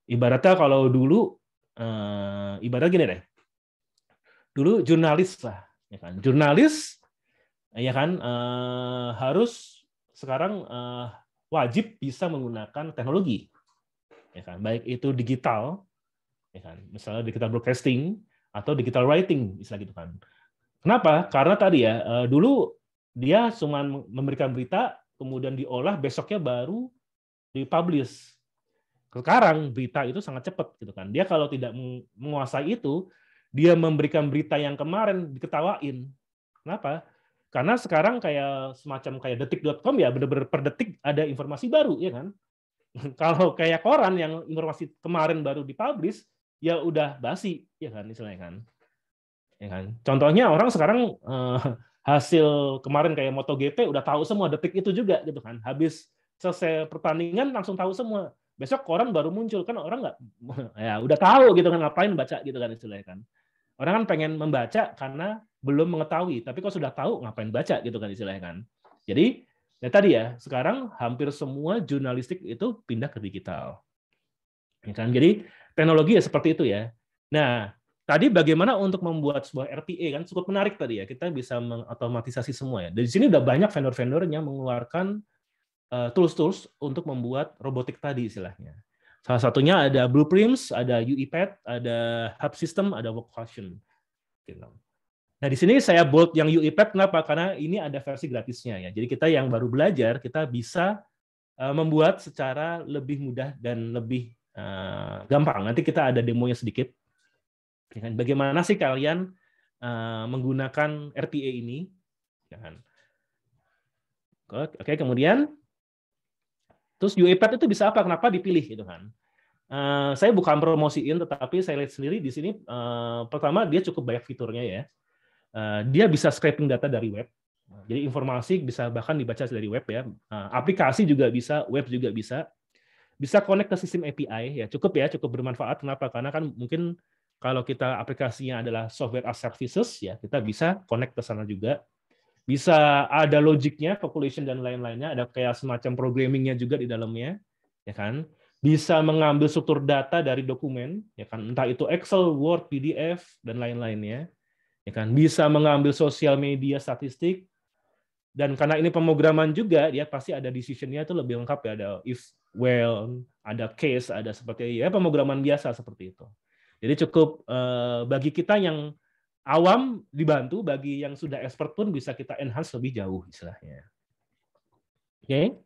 Ibaratnya kalau dulu ibarat gini deh. Dulu jurnalis lah, ya kan? Jurnalis ya kan harus sekarang wajib bisa menggunakan teknologi, ya kan, baik itu digital, ya kan, misalnya digital broadcasting atau digital writing, istilah gitu kan. Kenapa? Karena tadi ya dulu dia cuma memberikan berita, kemudian diolah, besoknya baru dipublish. Sekarang berita itu sangat cepat, gitu kan. Dia kalau tidak menguasai itu, dia memberikan berita yang kemarin diketawain. Kenapa? Karena sekarang kayak semacam kayak detik.com ya, benar-benar per detik ada informasi baru, ya kan? Kalau kayak koran yang informasi kemarin baru dipublish, ya udah basi, ya kan, istilahnya kan. Ya kan? Contohnya orang sekarang hasil kemarin kayak MotoGP udah tahu semua detik itu juga, gitu kan. Habis selesai pertandingan langsung tahu semua. Besok koran baru muncul, kan orang nggak, ya udah tahu gitu kan, ngapain baca gitu kan, istilahnya kan. Orang kan pengen membaca karena belum mengetahui, tapi kalau sudah tahu ngapain baca gitu kan istilahnya kan. Jadi ya tadi ya, sekarang hampir semua jurnalistik itu pindah ke digital. Ya kan? Jadi teknologi ya seperti itu ya. Nah, tadi bagaimana untuk membuat sebuah RPA kan cukup menarik tadi ya. Kita bisa mengotomatisasi semua ya. Di sini udah banyak vendor-vendor yang mengeluarkan tools-tools untuk membuat robotik tadi istilahnya. Salah satunya ada Blueprints, ada UiPath, ada Hub System, ada Workfusion. Nah, di sini saya bold yang UiPath, kenapa? Karena ini ada versi gratisnya ya. Jadi kita yang baru belajar, kita bisa membuat secara lebih mudah dan lebih gampang. Nanti kita ada demonya sedikit. Bagaimana sih kalian menggunakan RPA ini? Oke, kemudian terus UiPath itu bisa apa? Kenapa dipilih gitu kan? Saya bukan promosiin, tetapi saya lihat sendiri di sini. Pertama, dia cukup banyak fiturnya ya. Dia bisa scraping data dari web. Jadi informasi bisa bahkan dibaca dari web ya. Aplikasi juga bisa, web juga bisa. Bisa connect ke sistem API ya. Cukup bermanfaat. Kenapa? Karena kan mungkin kalau kita aplikasinya adalah software as services ya, kita bisa connect ke sana juga. Bisa ada logiknya, calculation dan lain-lainnya, ada kayak semacam programmingnya juga di dalamnya, ya kan? Bisa mengambil struktur data dari dokumen, ya kan? Entah itu Excel, Word, PDF dan lain-lainnya, ya kan? Bisa mengambil sosial media statistik, Dan karena ini pemrograman juga, dia pasti ada decision-nya itu lebih lengkap ya. Ada if, well, ada case, ada seperti ya pemrograman biasa seperti itu. Jadi cukup bagi kita yang awam dibantu, bagi yang sudah expert pun bisa kita enhance lebih jauh istilahnya. Oke.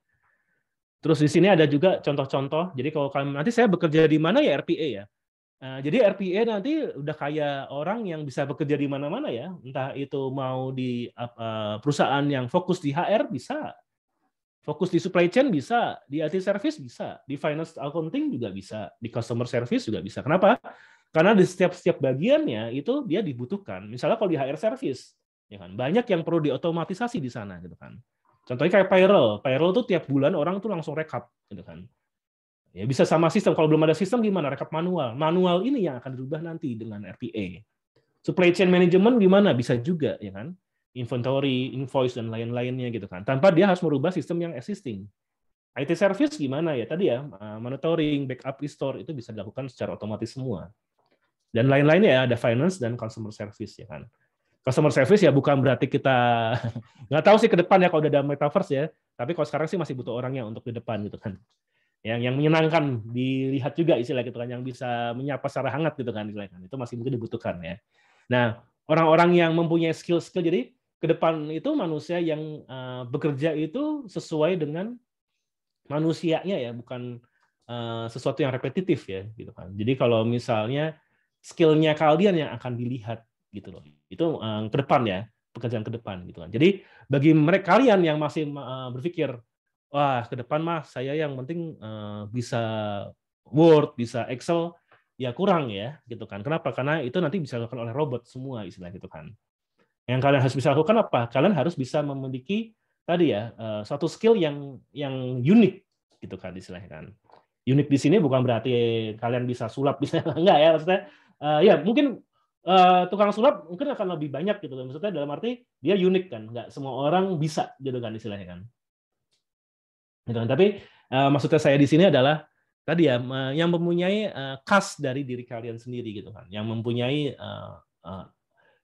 Terus di sini ada juga contoh-contoh. Jadi kalau kalian nanti saya bekerja di mana ya RPA ya. Jadi RPA nanti udah kayak orang yang bisa bekerja di mana-mana ya. Entah itu mau di perusahaan yang fokus di HR bisa, fokus di supply chain bisa, di IT service bisa, di finance accounting juga bisa, di customer service juga bisa. Kenapa? Karena di setiap bagiannya itu dia dibutuhkan. Misalnya kalau di HR service, ya kan banyak yang perlu diotomatisasi di sana gitu kan. Contohnya kayak payroll tuh tiap bulan orang tuh langsung rekap gitu kan. Ya bisa sama sistem. Kalau belum ada sistem gimana? Rekap manual. Manual ini yang akan dirubah nanti dengan RPA. Supply chain management gimana? Bisa juga, ya kan? Inventory, invoice dan lain-lainnya gitu kan. Tanpa dia harus merubah sistem yang existing. IT service gimana ya? Tadi ya, monitoring, backup, restore itu bisa dilakukan secara otomatis semua. Dan lain-lainnya ya, ada finance dan customer service ya kan. Customer service ya bukan berarti kita nggak tahu sih ke depan ya kalau udah ada metaverse ya. Tapi kalau sekarang sih masih butuh orangnya untuk di depan gitu kan. Yang menyenangkan dilihat juga istilah gitu kan, yang bisa menyapa secara hangat gitu kan istilahnya, itu masih mungkin dibutuhkan ya. Nah, orang-orang yang mempunyai skill-skill, jadi ke depan itu manusia yang bekerja itu sesuai dengan manusianya ya, bukan sesuatu yang repetitif ya gitu kan. Jadi kalau misalnya skill-nya kalian yang akan dilihat gitu loh, itu ke depan ya, pekerjaan ke depan gitu kan. Jadi bagi mereka kalian yang masih berpikir wah, ke depan mah saya yang penting bisa Word, bisa Excel, ya kurang ya, gitu kan. Kenapa? Karena itu nanti bisa dilakukan oleh robot semua istilah gitu kan. Yang kalian harus bisa lakukan apa? Kalian harus bisa memiliki tadi ya suatu skill yang unik gitu kan istilahnya kan. Unik di sini bukan berarti kalian bisa sulap bisa enggak ya, maksudnya ya mungkin tukang sulap mungkin akan lebih banyak gitu. Maksudnya dalam arti dia unik kan, nggak semua orang bisa gitu kan istilahnya kan. Gitu kan. Tapi maksudnya saya di sini adalah tadi ya yang mempunyai khas dari diri kalian sendiri gitu kan, yang mempunyai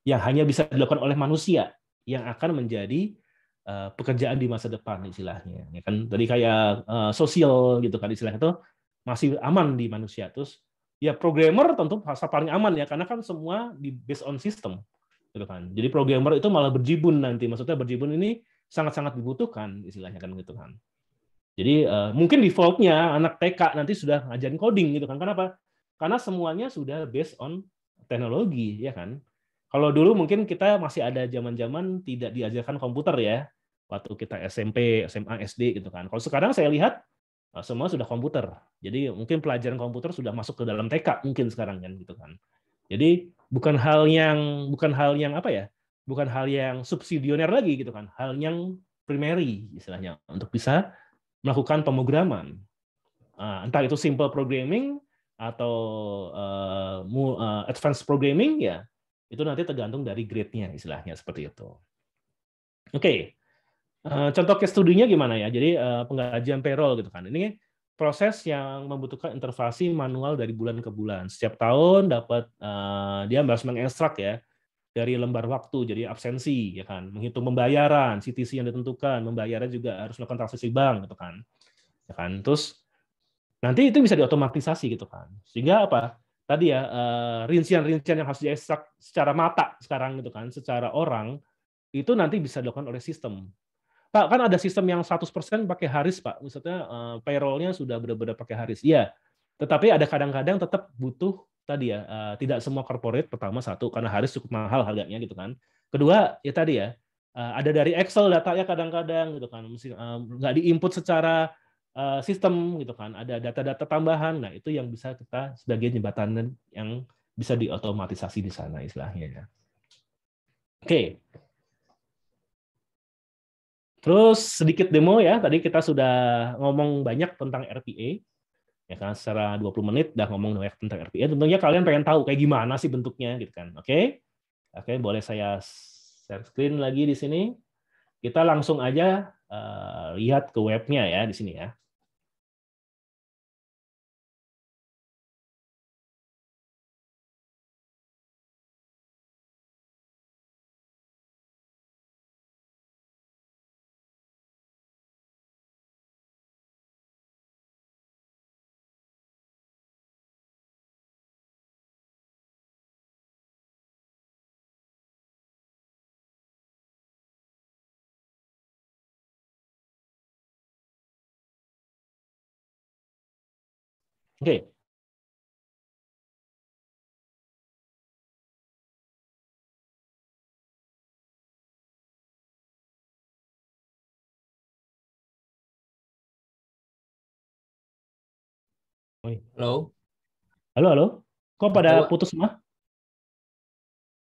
yang hanya bisa dilakukan oleh manusia yang akan menjadi pekerjaan di masa depan istilahnya. Ya kan tadi kayak sosial gitu kan istilahnya itu masih aman di manusia. Terus ya programmer tentu bahasa paling aman ya karena kan semua di based on system gitu kan. Jadi programmer itu malah berjibun nanti. Maksudnya berjibun ini sangat-sangat dibutuhkan istilahnya kan gitu kan. Jadi mungkin default-nya anak TK nanti sudah ngajarin coding gitu kan. Kenapa? Karena semuanya sudah based on teknologi ya kan. Kalau dulu mungkin kita masih ada zaman-zaman tidak diajarkan komputer ya. Waktu kita SMP, SMA, SD gitu kan. Kalau sekarang saya lihat semua sudah komputer. Jadi mungkin pelajaran komputer sudah masuk ke dalam TK mungkin sekarang kan gitu kan. Jadi bukan hal yang apa ya? Bukan hal yang subsidiar lagi gitu kan. Hal yang primary istilahnya untuk bisa melakukan pemrograman, entah itu simple programming atau advanced programming ya, itu nanti tergantung dari grade-nya istilahnya seperti itu. Oke, contoh case study-nya gimana ya? Jadi penggajian payroll gitu kan. Ini proses yang membutuhkan intervensi manual dari bulan ke bulan. Setiap tahun dapat dia harus mengekstrak ya dari lembar waktu jadi absensi ya kan, menghitung pembayaran, CTC yang ditentukan, membayarnya juga harus melakukan transaksi bank gitu kan. Ya kan? Terus nanti itu bisa diotomatisasi gitu kan. Sehingga apa? Tadi ya rincian-rincian yang harus diekstrak secara mata sekarang gitu kan, secara orang itu nanti bisa dilakukan oleh sistem. Pak, kan ada sistem yang 100% pakai haris, Pak. Maksudnya payroll-nya sudah benar-benar pakai haris. Iya. Tetapi ada kadang-kadang tetap butuh tadi ya, tidak semua corporate pertama satu karena haris cukup mahal harganya gitu kan. Kedua, ya tadi ya, ada dari Excel datanya kadang-kadang gitu kan, mesti nggak diinput secara sistem gitu kan, ada data-data tambahan. Nah, itu yang bisa kita sebagai jembatan yang bisa diotomatisasi di sana istilahnya ya. Oke. Terus sedikit demo ya, tadi kita sudah ngomong banyak tentang RPA, ya kan secara 20 menit udah ngomong banyak tentang RPA. Tentunya kalian pengen tahu kayak gimana sih bentuknya gitu kan. Oke, boleh saya share screen lagi di sini. Kita langsung aja lihat ke webnya ya di sini ya. Oke. Halo. Halo, halo. Kok Mas pada Dewa. putus semua?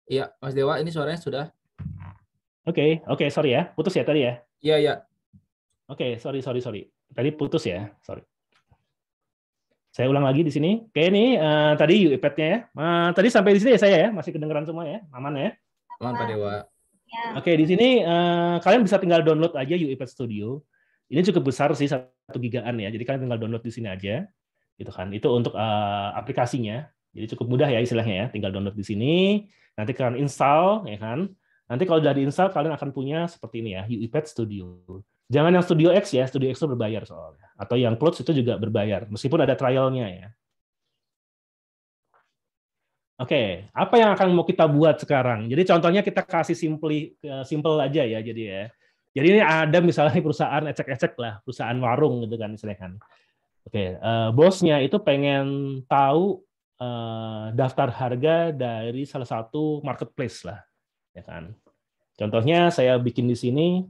Iya, Mas Dewa, ini suaranya sudah. Oke, sorry ya. Putus ya tadi ya? Iya, iya. Oke, sorry. Tadi putus ya, sorry. Saya ulang lagi di sini. Oke, ini tadi UiPad-nya ya. Tadi sampai di sini ya saya ya, masih kedengeran semua ya, aman ya? Aman, Pak Dewa. Oke, di sini kalian bisa tinggal download aja UiPad Studio. Ini cukup besar sih, 1 gigaan ya. Jadi kalian tinggal download di sini aja, gitu kan. Itu untuk aplikasinya. Jadi cukup mudah ya istilahnya ya. Tinggal download di sini. Nanti kalian install, ya kan. Nanti kalau sudah diinstal, kalian akan punya seperti ini ya, UiPad Studio. Jangan yang Studio X ya, Studio X itu berbayar soalnya. Atau yang Clouds itu juga berbayar, meskipun ada trial-nya ya. Oke, apa yang akan mau kita buat sekarang? Jadi contohnya kita kasih simple aja ya, jadi ya. Jadi ini ada misalnya perusahaan ecek-ecek lah, perusahaan warung gitu kan misalnya kan. Oke, bosnya itu pengen tahu daftar harga dari salah satu marketplace lah, ya kan. Contohnya saya bikin di sini,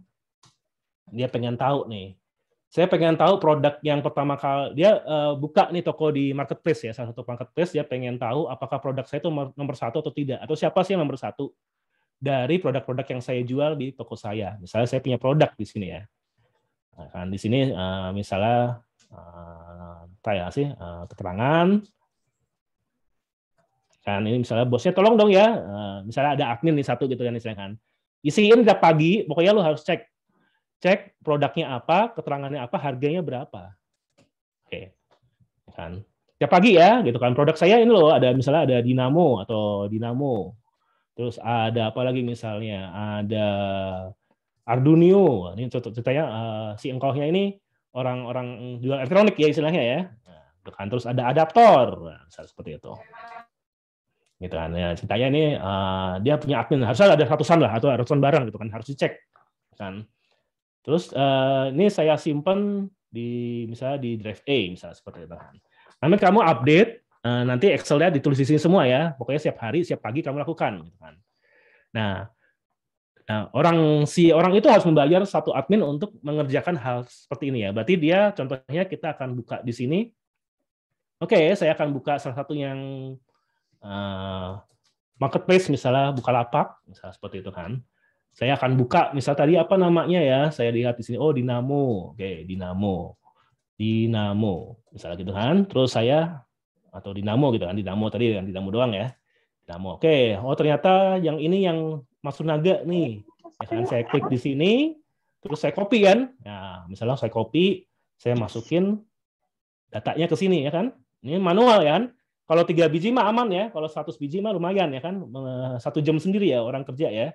dia pengen tahu nih. Saya pengen tahu produk yang pertama kali dia buka nih toko di marketplace ya, salah satu marketplace, dia pengen tahu apakah produk saya itu nomor 1 atau tidak, atau siapa sih yang nomor 1 dari produk-produk yang saya jual di toko saya. Misalnya saya punya produk di sini ya. Nah, kan di sini misalnya keterangan. Kan ini misalnya bosnya tolong dong ya, misalnya ada admin nih satu gitu kan misalnya kan. Isiin tiap pagi, pokoknya lu harus cek produknya apa, keterangannya apa, harganya berapa. Oke. Kan. Tiap pagi ya, gitu kan. Produk saya ini loh, ada misalnya ada Dinamo. Terus ada apa lagi misalnya? Ada Arduino. Ini ceritanya si engkohnya ini orang-orang jual elektronik ya istilahnya ya. Nah, kan. Terus ada adaptor, nah, misalnya seperti itu. Gitu kan. Ya, ceritanya ini dia punya admin, harusnya ada ratusan lah atau ratusan barang gitu kan, harus dicek. Kan. Terus ini saya simpan di misalnya di drive A misalnya seperti itu. Nanti kamu update, nanti Excel-nya ditulis di sini semua ya. Pokoknya setiap hari, setiap pagi kamu lakukan. Gitu kan. Nah, orang itu harus membayar satu admin untuk mengerjakan hal seperti ini ya. Berarti dia contohnya kita akan buka di sini. Oke, saya akan buka salah satu yang marketplace misalnya Bukalapak, misalnya seperti itu kan. Saya akan buka, misal tadi apa namanya ya, saya lihat di sini, oh Dinamo, oke Dinamo, misalnya gitu kan, terus saya, atau Dinamo gitu kan, Dinamo tadi kan, Dinamo doang ya, Dinamo, oke, oh ternyata yang ini yang Matsunaga nih, ya kan, saya klik di sini, terus saya copy kan, nah misalnya saya copy, saya masukin datanya ke sini ya kan, ini manual ya kan, kalau 3 biji mah aman ya, kalau 100 biji mah lumayan ya kan, 1 jam sendiri ya orang kerja ya.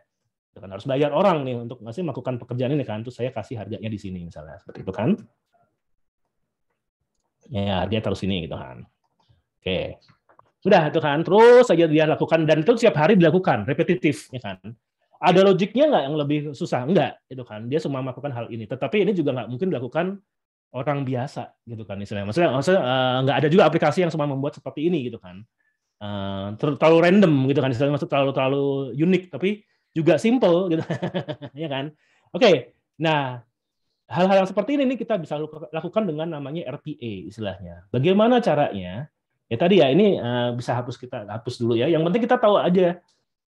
Kan harus bayar orang nih untuk masih melakukan pekerjaan ini kan, terus saya kasih harganya di sini misalnya seperti itu kan, ya dia taruh sini gitu kan. Oke, sudah itu kan, terus saja dia lakukan dan itu setiap hari dilakukan repetitif ya kan. Ada logiknya nggak yang lebih susah? Enggak itu kan, dia cuma melakukan hal ini, tetapi ini juga nggak mungkin dilakukan orang biasa gitu kan istilahnya. Maksudnya nggak ada juga aplikasi yang cuma membuat seperti ini gitu kan, terlalu random gitu kan istilahnya, maksud terlalu unik tapi juga simple gitu ya kan. Oke, nah hal-hal yang seperti ini kita bisa lakukan dengan namanya RPA istilahnya. Bagaimana caranya? Ya tadi ya ini bisa kita hapus dulu ya. Yang penting kita tahu aja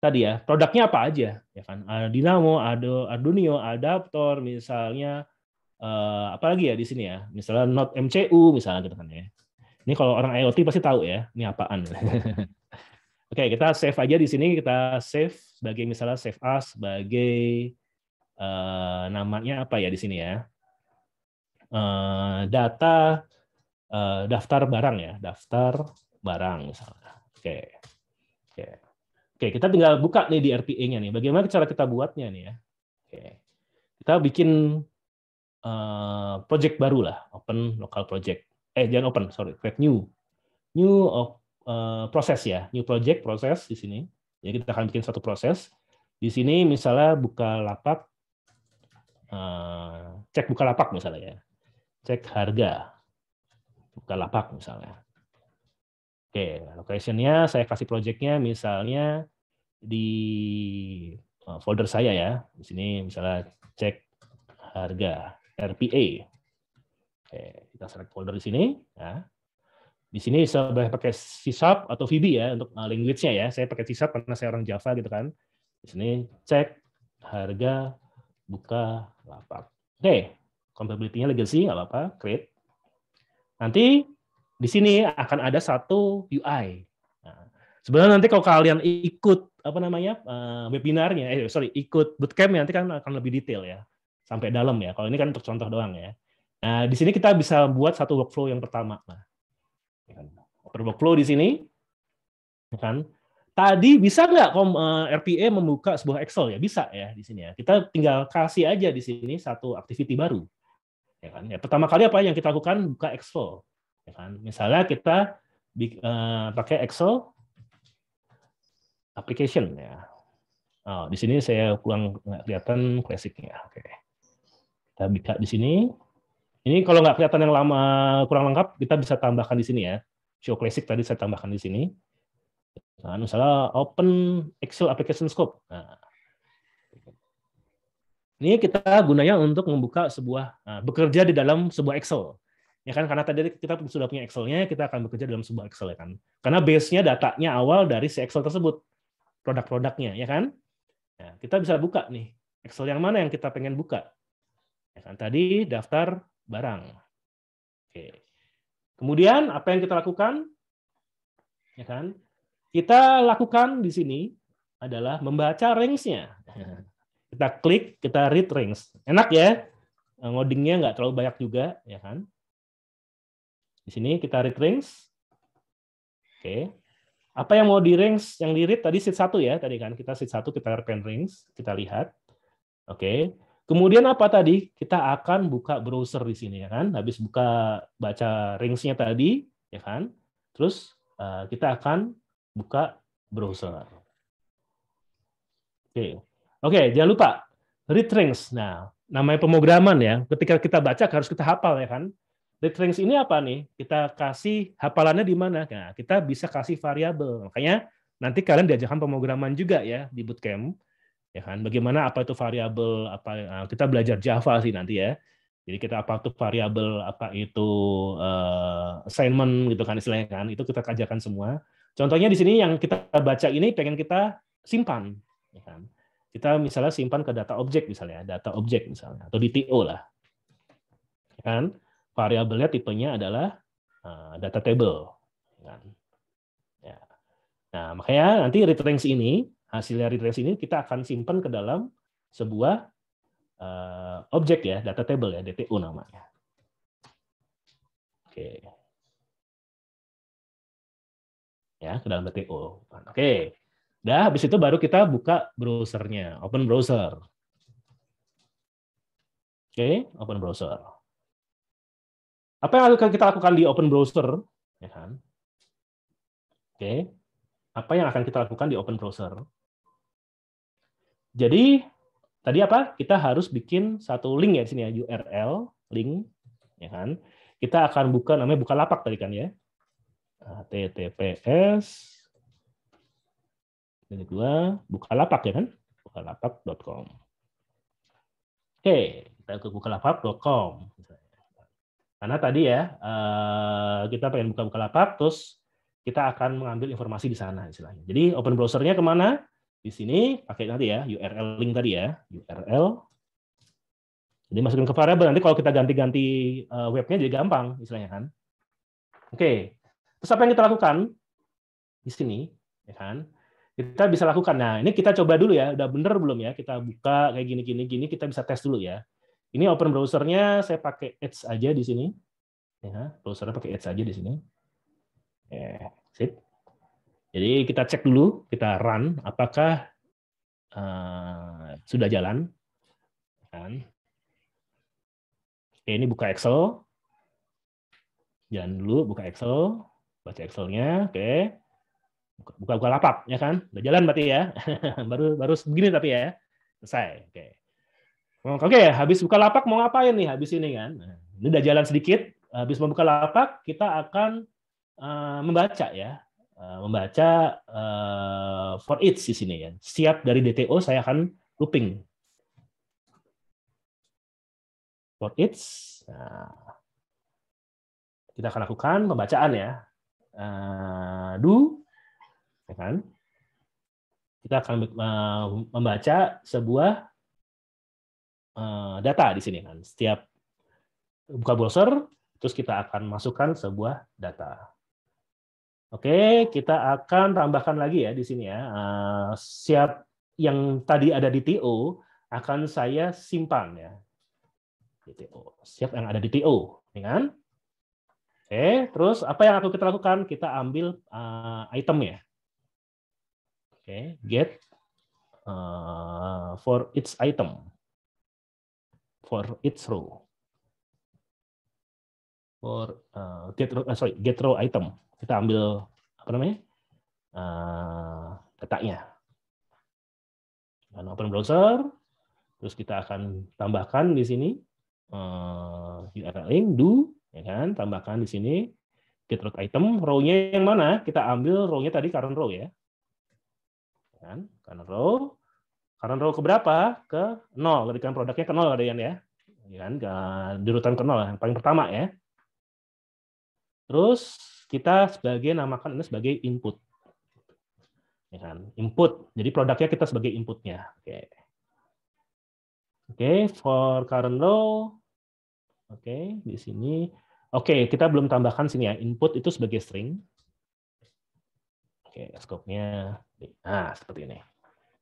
tadi ya produknya apa aja ya kan. Ada Dinamo, ada Arduino, adaptor misalnya, apa lagi ya di sini ya. Misalnya Node MCU misalnya gitu kan ya. Ini kalau orang IoT pasti tahu ya ini apaan. Oke, kita save aja di sini, kita save sebagai misalnya save as sebagai namanya apa ya di sini ya, data daftar barang ya, daftar barang misalnya. Oke, kita tinggal buka nih di RPA-nya nih. Bagaimana cara kita buatnya nih ya? Oke, kita bikin project baru lah, open local project. Jangan open, sorry, create new proses ya, new project proses di sini. Jadi kita akan bikin satu proses. Di sini misalnya Bukalapak, cek Bukalapak misalnya ya, cek harga Bukalapak misalnya. Oke, location-nya saya kasih project-nya misalnya di folder saya ya. Di sini misalnya cek harga RPA. Oke, kita select folder di sini. Ya. Di sini bisa pakai C# atau VB ya untuk language-nya ya. Saya pakai C# karena saya orang Java gitu kan. Di sini cek harga buka lapak. Oke, compatibility-nya legacy nggak apa-apa, create. Nanti di sini akan ada satu UI. Nah, sebenarnya nanti kalau kalian ikut webinarnya, ikut bootcamp nanti kan akan lebih detail ya, sampai dalam ya. Kalau ini kan untuk contoh doang ya. Nah, di sini kita bisa buat satu workflow yang pertama. Nah, workflow di sini, kan? Tadi bisa nggak RPA membuka sebuah Excel ya? Bisa ya di sini ya. Kita tinggal kasih aja di sini satu activity baru. Ya kan? Ya, pertama kali apa yang kita lakukan? Buka Excel. Ya kan? Misalnya kita pakai Excel application ya. Oh, di sini saya nggak kelihatan classic-nya. Oke. Kita buka di sini. Ini kalau nggak kelihatan yang lama kurang lengkap, kita bisa tambahkan di sini ya. Show classic tadi saya tambahkan di sini. Nah, misalnya open Excel application scope. Nah, ini kita gunanya untuk membuka bekerja di dalam sebuah Excel. Ya kan, karena tadi kita sudah punya Excel-nya, kita akan bekerja dalam sebuah Excel ya kan. Karena base-nya datanya awal dari si Excel tersebut, produk-produknya ya kan. Nah, kita bisa buka nih Excel yang mana yang kita pengen buka. Ya kan, tadi daftar barang. Oke. Kemudian apa yang kita lakukan? Ya kan? Kita lakukan di sini adalah membaca range-nya. Kita klik, kita read range. Enak ya? Ngodingnya nggak terlalu banyak juga, ya kan? Di sini kita read range. Oke. Apa yang mau di range? Yang di read tadi sheet 1 ya, tadi kan kita sheet 1 kita read range, kita lihat. Oke. Kemudian apa tadi? Kita akan buka browser di sini ya kan. Habis baca range-nya tadi, ya kan? Terus kita akan buka browser. Oke, jangan lupa read range. Nah, namanya pemrograman ya. Ketika kita baca harus kita hafal ya kan. Read range ini apa nih? Kita kasih hafalannya di mana? Nah, kita bisa kasih variabel. Makanya nanti kalian diajarkan pemrograman juga ya di bootcamp. Ya kan? Bagaimana apa itu variabel? Kita belajar Java sih nanti ya. Jadi kita apa itu variabel, apa itu assignment gitu kan istilahnya kan. Itu kita ajarkan semua. Contohnya di sini yang kita baca ini pengen kita simpan, ya kan? Kita misalnya simpan ke data objek misalnya, atau di TO lah, ya kan? Variabelnya tipenya adalah data table, ya kan? Ya. Nah makanya nanti read range ini, hasilnya read range ini kita akan simpan ke dalam sebuah objek ya, data table ya, DTO namanya. Oke. Ya, ke dalam DTO. Oke. Dah, habis itu baru kita buka browsernya, open browser. Oke, open browser. Apa yang akan kita lakukan di open browser? Ya kan? Oke. Apa yang akan kita lakukan di open browser? Jadi, tadi apa? Kita harus bikin satu link ya di sini ya, URL, link, ya kan? Kita akan buka namanya Bukalapak tadi kan ya. https ini Bukalapak ya kan, bukalapak.com. Oke, kita ke bukalapak.com. Karena tadi ya kita pengen buka Bukalapak, terus kita akan mengambil informasi di sana istilahnya. Jadi open browsernya kemana? Di sini pakai nanti ya URL link tadi ya, URL. Jadi masukin ke variabel. Nanti kalau kita ganti-ganti webnya jadi gampang istilahnya kan. Oke. Terus apa yang kita lakukan di sini, ya kan? Kita bisa lakukan. Nah, ini kita coba dulu ya, udah bener belum ya? Kita buka kayak gini, kita bisa tes dulu ya. Ini open browsernya saya pakai Edge aja di sini. Ya, browsernya pakai Edge aja di sini. Sip. Jadi kita cek dulu, kita run, apakah sudah jalan. Kan? Oke, ini buka Excel. Jalan dulu, buka Excel. Baca Excel-nya, oke. Buka lapak, ya kan? Udah jalan berarti ya. baru begini tapi ya. Selesai, oke. Oke, habis buka lapak mau ngapain nih habis ini kan? Ini udah jalan sedikit. Habis membuka lapak, kita akan membaca ya, membaca for each di sini ya. Setiap dari DTO saya akan looping for each. Nah, kita akan lakukan pembacaan ya. Do, ya kan? Kita akan membaca sebuah data di sini kan. Setiap buka browser, terus kita akan masukkan sebuah data. Oke, kita akan tambahkan lagi ya di sini ya. Siap yang tadi ada di TO akan saya simpan ya. Di TO. Siap yang ada di TO, ya kan? Oke, terus apa yang kita lakukan? Kita ambil item ya. Oke, get for each item, for each row, for get row item. Kita ambil apa namanya datanya. Dan open browser, terus kita akan tambahkan di sini URL link do, ya kan? Tambahkan di sini get row item, row-nya yang mana? Kita ambil row-nya tadi current row ya. Kan? Current row ke berapa? Ke 0. Ketika produknya ke 0 kalian ya. Kan? Di urutan ke 0 yang paling pertama ya. Terus kita namakan ini sebagai input. Ya kan? Input. Jadi produknya kita sebagai inputnya. Oke. Oke, for current row. Oke, di sini. Oke, kita belum tambahkan sini ya. Input itu sebagai string. Oke, scope-nya. Nah, seperti ini.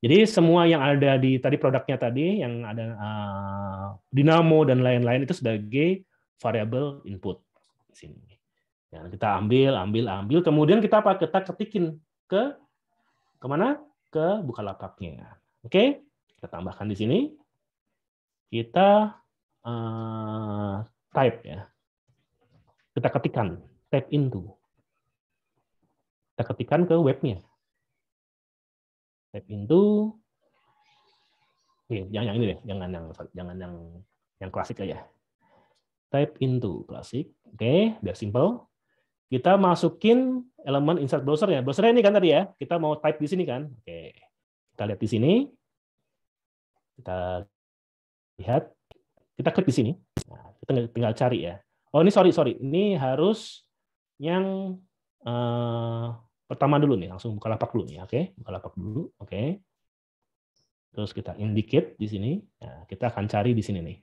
Jadi semua yang ada di tadi produknya tadi, yang ada dinamo dan lain-lain itu sebagai variable input di sini. Ya, kita ambil, kemudian kita ketikin ke kemana? Ke Bukalapaknya. Oke, kita tambahkan di sini. Kita type ya. Kita ketikkan, type into. Kita ketikkan ke webnya. Type into. Jangan yang ini deh, jangan yang klasik aja. Type into klasik. Oke, biar simple. Kita masukin elemen insert browser ya. Browsernya ini kan tadi ya. Kita mau type di sini kan. Oke. Kita lihat di sini. Kita lihat. Kita klik di sini. Nah, kita tinggal cari ya. Oh, ini sorry. Ini harus yang pertama dulu nih. Langsung Bukalapak dulu nih. Oke, Bukalapak dulu. Oke. Terus kita indicate di sini. Nah, kita akan cari di sini nih.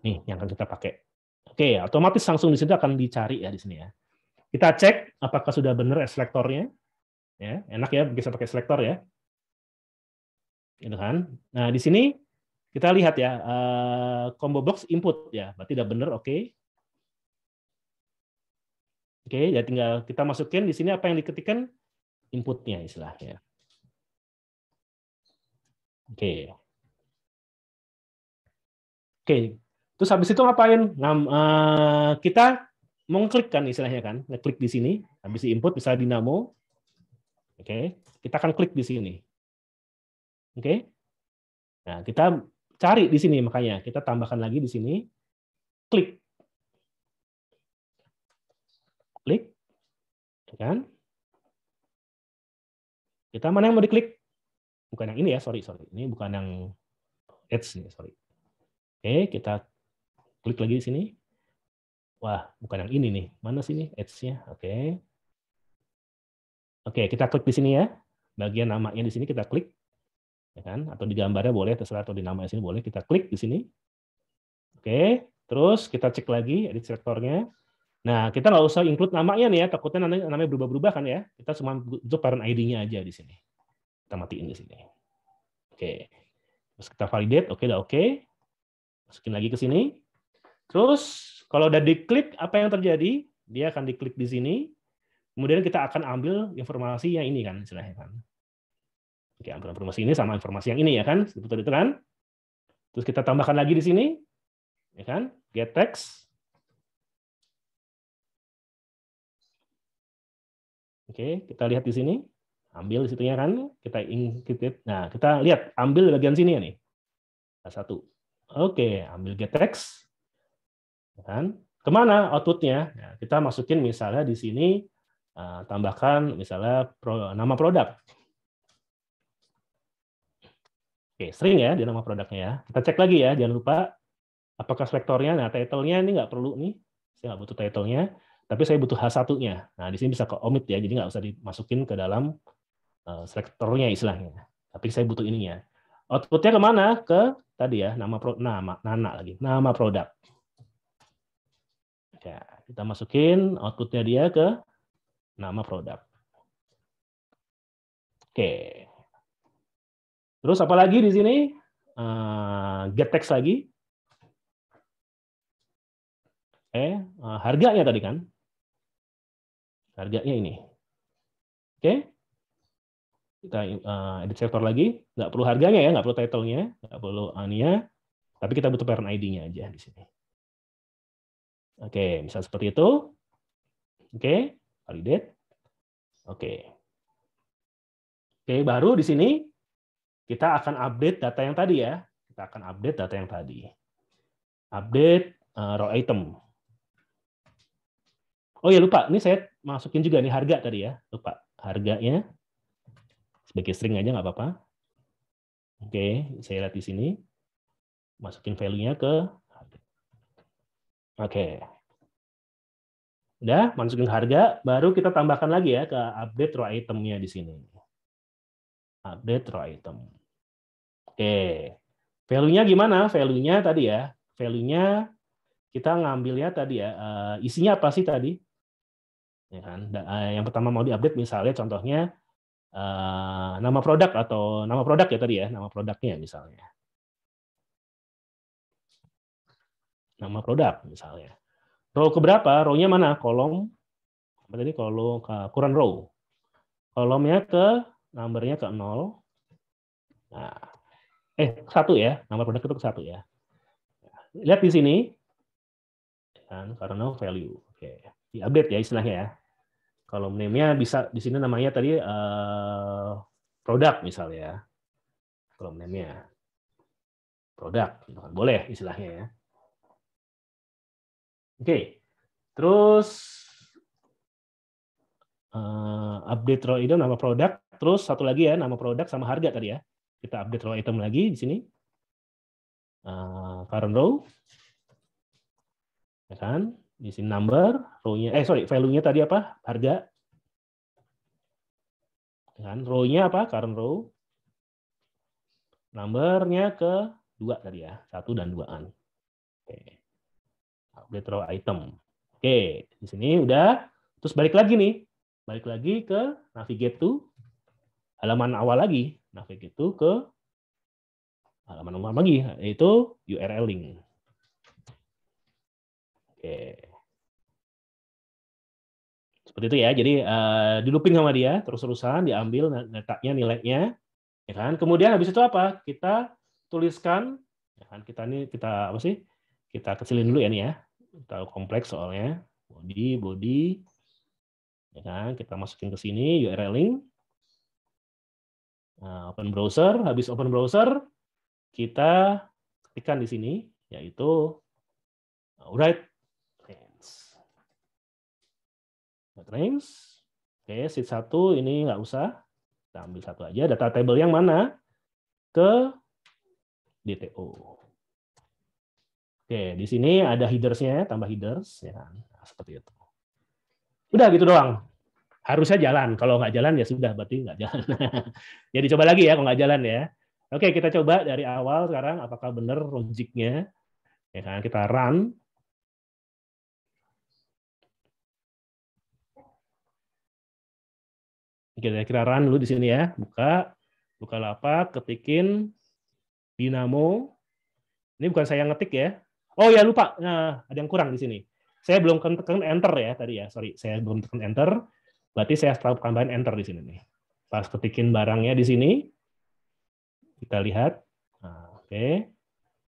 Nih, yang akan kita pakai. Oke, otomatis langsung di situ akan dicari ya di sini ya. Kita cek apakah sudah benar selektornya. Ya, enak ya bisa pakai selektor ya. Gitu kan. Nah, di sini kita lihat ya combo box input ya. Berarti udah benar, oke. Oke, ya tinggal kita masukin di sini apa yang diketikkan inputnya istilahnya. Oke. Terus habis itu ngapain? Kita mau ngeklik kan istilahnya kan, ngeklik di sini, habis di input bisa dinamo. Oke, kita akan klik di sini. Oke. Nah, kita cari di sini makanya kita tambahkan lagi di sini. Klik. Kan? Kita mana yang mau diklik? Bukan yang ini ya, sorry. Ini bukan yang ads nih, sorry. Oke, kita klik lagi di sini. Wah, bukan yang ini nih. Mana sih nih ads-nya? Oke. Oke, kita klik di sini ya. Bagian namanya di sini kita klik. Ya kan? Atau di gambarnya boleh, terserah, atau di namanya sini boleh. Kita klik di sini. Oke, terus kita cek lagi edit selektornya. Nah, kita nggak usah include namanya nih ya, takutnya namanya berubah-berubah kan ya. Kita cuma butuh parent ID-nya aja di sini. Kita matiin di sini. Oke. Terus kita validate, oke, udah oke. Masukin lagi ke sini. Terus kalau udah diklik, apa yang terjadi? Dia akan diklik di sini. Kemudian kita akan ambil informasi yang ini kan, istilahnya kan. Oke, ambil informasi ini sama informasi yang ini ya kan, seperti itu kan. Terus kita tambahkan lagi di sini, ya kan? Get text. Oke, kita lihat di sini. Ambil di situnya kan, kita include. Nah, kita lihat, ambil bagian sini ya nih. Satu. Oke, ambil get text. Kan? Kemana outputnya? Nah, kita masukin misalnya di sini Tambahkan misalnya nama produk. Oke, string ya di nama produknya ya. Kita cek lagi ya, jangan lupa apakah selektornya. Nah, title-nya ini nggak perlu nih. Saya nggak butuh title-nya, tapi saya butuh H1-nya. Nah, di sini bisa ke omit ya, jadi nggak usah dimasukin ke dalam selektornya istilahnya. Tapi saya butuh ininya. Output-nya kemana? Ke tadi ya, nama produk. Ya, kita masukin output-nya dia ke nama produk. Oke. Terus apa lagi di sini? Get text lagi. Harganya tadi kan? Harganya ini. Oke. Kita edit selektor lagi. Nggak perlu harganya ya, nggak perlu title-nya, nggak perlu aninya, tapi kita butuh parent ID-nya aja di sini. Oke, misal seperti itu. Oke, validate. Oke. Oke, baru di sini kita akan update data yang tadi ya. Kita akan update data yang tadi. Update raw item. Oh ya lupa, ini saya masukin juga nih harga tadi ya. Lupa, harganya sebagai string aja nggak apa-apa. Oke, saya lihat di sini. Masukin value-nya ke harga. Oke. Udah, masukin harga, baru kita tambahkan lagi ya ke update raw item-nya di sini. Update raw item. Oke. Value-nya gimana? Value-nya tadi ya. Value-nya kita ngambilnya tadi ya. Isinya apa sih tadi? Ya kan? Yang pertama mau diupdate misalnya contohnya nama produk atau nama produk ya tadi ya, nama produknya misalnya. Nama produk misalnya. Row keberapa? Row-nya mana? Kolom. Apa tadi? Kolom kurang row. Kolomnya ke number-nya ke 0. Nah, 1 ya. Nama produk itu ke 1 ya. Lihat di sini. Kan, karena value. Oke. Di-update ya istilahnya ya. Kolom name-nya bisa di sini namanya tadi produk misalnya ya. Kolom name-nya produk. Boleh istilahnya ya. Oke. Terus update raw item nama produk. Terus satu lagi ya nama produk sama harga tadi ya. Kita update raw item lagi di sini. Current row. Ya kan? Di sini number, row-nya value-nya tadi apa? Harga. Kan row-nya apa? Current row. Number-nya ke 2 tadi ya, 1 dan 2-an. Oke. Update raw item. Oke, di sini udah. Terus balik lagi nih. Balik lagi ke navigate to halaman awal lagi. Navigate to ke halaman awal lagi, yaitu URL link. Oke. Seperti itu ya. Jadi di looping sama dia terus-terusan diambil datanya, nilainya, ya kan. Kemudian habis itu apa? Kita tuliskan, ya kan. Kita apa sih? Kita kecilin dulu ya nih ya. Terlalu kompleks soalnya. Body, ya kan. Kita masukin ke sini URL link. Nah, open browser. Habis open browser, kita ketikkan di sini, yaitu write range. Oke, sheet 1 ini nggak usah. Kita ambil satu aja. Data table yang mana? Ke DTO. Oke, di sini ada headers-nya, tambah headers. Ya, nah, seperti itu. Udah gitu doang. Harusnya jalan. Kalau nggak jalan ya sudah, berarti nggak jalan. Jadi coba lagi ya kalau nggak jalan ya. Oke, kita coba dari awal sekarang. Apakah benar logiknya? Ya kan, kita run. Kita run dulu di sini ya. Buka lapak, ketikin Dinamo. Ini bukan saya ngetik ya. Oh ya lupa. Nah, ada yang kurang di sini. Saya belum tekan enter ya tadi ya. Sorry, saya belum tekan enter. Berarti saya harus tambahin enter di sini nih. Pas ketikin barangnya di sini, kita lihat. Nah, oke.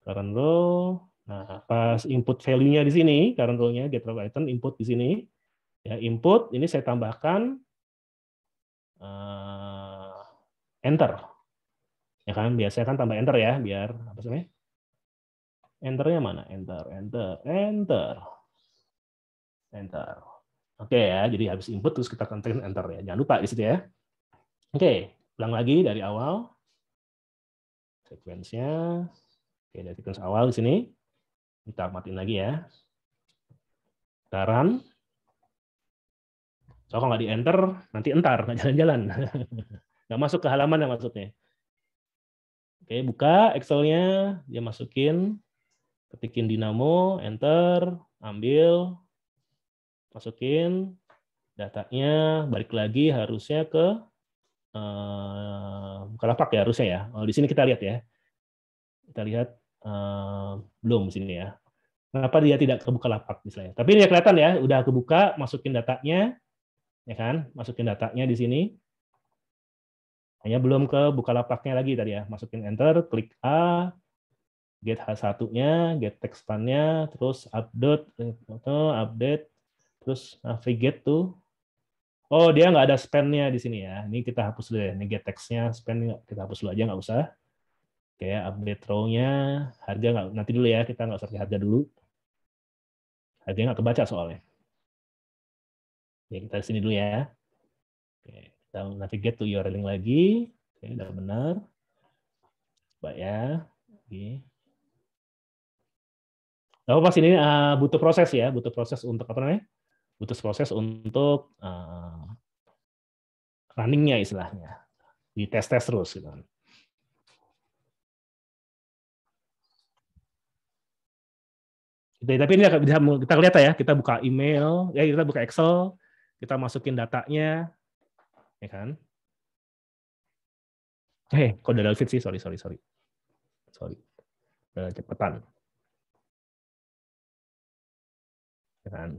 Current row. Nah, pas input value-nya di sini, current row-nya get row item input di sini. Ya, input ini saya tambahkan enter, ya kan biasanya kan tambah enter ya biar apa sih? Enternya mana? Enter. Oke ya, jadi habis input terus kita tekan enter ya. Jangan lupa di situ ya. Oke, ulang lagi dari awal. Sekuensnya. Oke, dari sekuens awal di sini. Kita matiin lagi ya. Kita run. So, kalau nggak di enter, nanti entar, nggak jalan-jalan. Nggak masuk ke halaman yang maksudnya. Oke, buka Excel-nya, dia masukin, ketikin Dynamo, enter, ambil, masukin datanya, balik lagi harusnya ke Bukalapak ya harusnya ya. Oh, di sini kita lihat ya. Kita lihat belum di sini ya. Kenapa dia tidak ke Bukalapak misalnya? Tapi ini kelihatan ya, udah kebuka, masukin datanya, ya kan? Masukin datanya di sini. Hanya belum ke Bukalapaknya lagi tadi ya. Masukin enter, klik A, get H1-nya, get text-nya, terus update, terus navigate tuh. Oh, dia nggak ada span-nya di sini ya. Ini kita hapus dulu ya. Ini get text-nya, span kita hapus dulu aja, nggak usah. Oke, update row-nya, harga nggak, nanti dulu ya, kita nggak usah harga dulu. Harganya nggak kebaca soalnya. Oke, kita di sini dulu ya. Oke, kita navigate to URL link lagi. Oke, udah benar. Coba ya. Oke. Nah, pas ini butuh proses ya, butuh proses untuk apa namanya? Butuh proses untuk running-nya istilahnya. Di tes terus gitu. Tapi ini kita lihat ya, kita buka email, ya kita buka Excel, kita masukin datanya, ya kan? Kok udah David sih, sorry. Udah cepetan. Ya kan?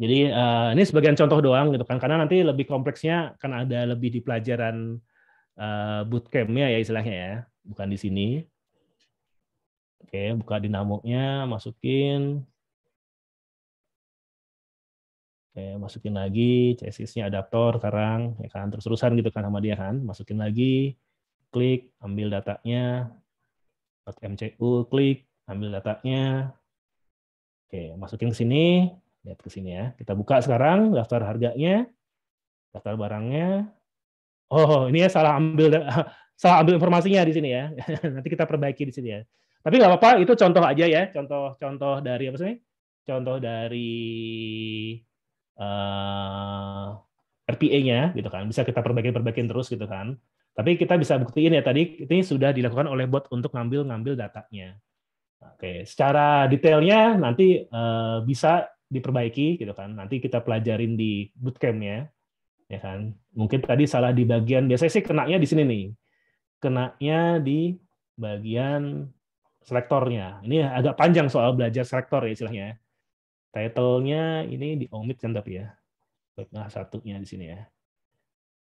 Jadi ini sebagian contoh doang gitu kan, karena nanti lebih kompleksnya kan ada lebih di pelajaran bootcamp-nya ya istilahnya ya, bukan di sini. Oke, buka Dynamo-nya, masukin. Oke, masukin lagi, CSS-nya adaptor sekarang, ya kan, terus-terusan gitu kan sama dia kan, masukin lagi, klik, ambil datanya, .mcu, klik, ambil datanya. Oke, masukin ke sini, lihat ke sini ya. Kita buka sekarang daftar harganya, daftar barangnya. Oh, ini ya salah ambil informasinya di sini ya. Nanti kita perbaiki di sini ya. Tapi nggak apa-apa, itu contoh aja ya, contoh dari apa sih? Contoh dari RPA-nya gitu kan. Bisa kita perbaikin terus gitu kan. Tapi kita bisa buktiin ya tadi ini sudah dilakukan oleh bot untuk ngambil datanya. Oke, secara detailnya nanti bisa diperbaiki gitu kan. Nanti kita pelajarin di bootcamp-nya. Ya kan? Mungkin tadi salah di bagian, biasanya sih kenanya di sini nih. Kenanya di bagian selektornya. Ini agak panjang soal belajar selektor ya istilahnya. Title-nya ini di omit kan tapi ya. Nah, satunya di sini ya.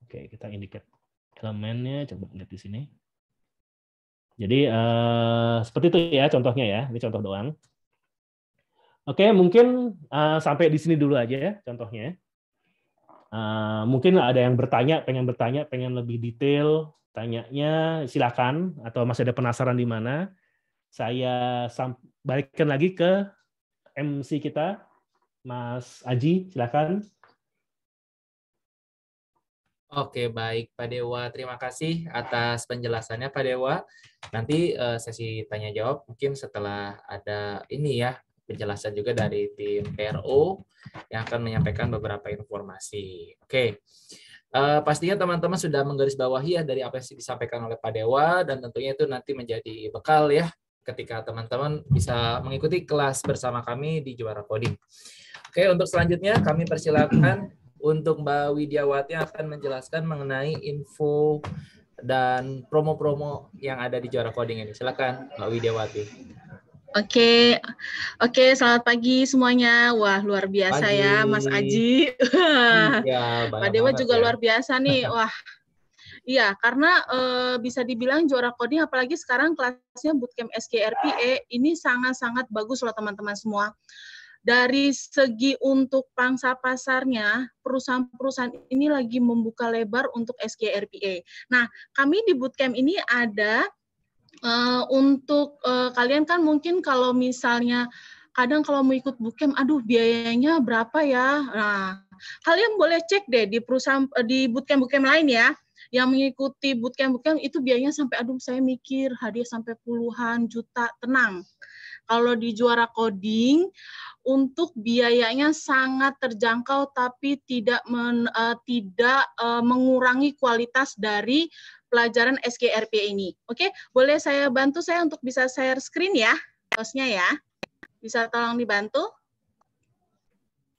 Oke, kita indicate elemennya, coba lihat di sini. Jadi seperti itu ya contohnya ya. Ini contoh doang. Oke, mungkin sampai di sini dulu aja ya contohnya. Mungkin ada yang pengen lebih detail, tanyanya silakan, atau masih ada penasaran di mana. Saya balikkan lagi ke MC kita, Mas Aji, silakan. Oke, baik Pak Dewa. Terima kasih atas penjelasannya Pak Dewa. Nanti sesi tanya jawab mungkin setelah ada ini ya, penjelasan juga dari tim PRO yang akan menyampaikan beberapa informasi. Oke. Pastinya teman-teman sudah menggarisbawahi ya dari apa yang disampaikan oleh Pak Dewa, dan tentunya itu nanti menjadi bekal ya ketika teman-teman bisa mengikuti kelas bersama kami di Juara Coding. Oke, untuk selanjutnya kami persilakan untuk Mbak Widiawati yang akan menjelaskan mengenai info dan promo-promo yang ada di Juara Coding ini. Silakan Mbak Widiawati. Oke, selamat pagi semuanya. Wah, luar biasa pagi. Ya, Mas Aji. Ya, Pak Dewa juga ya. Luar biasa nih. Wah, iya, karena bisa dibilang Juara Coding, apalagi sekarang kelasnya Bootcamp SKRPA, ini sangat-sangat bagus loh teman-teman semua. Dari segi untuk pangsa pasarnya, perusahaan-perusahaan ini lagi membuka lebar untuk SKRPA. Nah, kami di Bootcamp ini ada Untuk kalian kan mungkin kalau misalnya kadang kalau mau ikut bootcamp, aduh biayanya berapa ya? Nah, kalian boleh cek deh di perusahaan di bootcamp lain ya, yang mengikuti bootcamp itu biayanya sampai aduh saya mikir hadiah sampai puluhan juta. Tenang. Kalau di Juara Coding untuk biayanya sangat terjangkau tapi tidak mengurangi kualitas dari pelajaran SKRP ini. Oke, boleh saya bantu saya untuk bisa share screen ya, hostnya ya. Bisa tolong dibantu?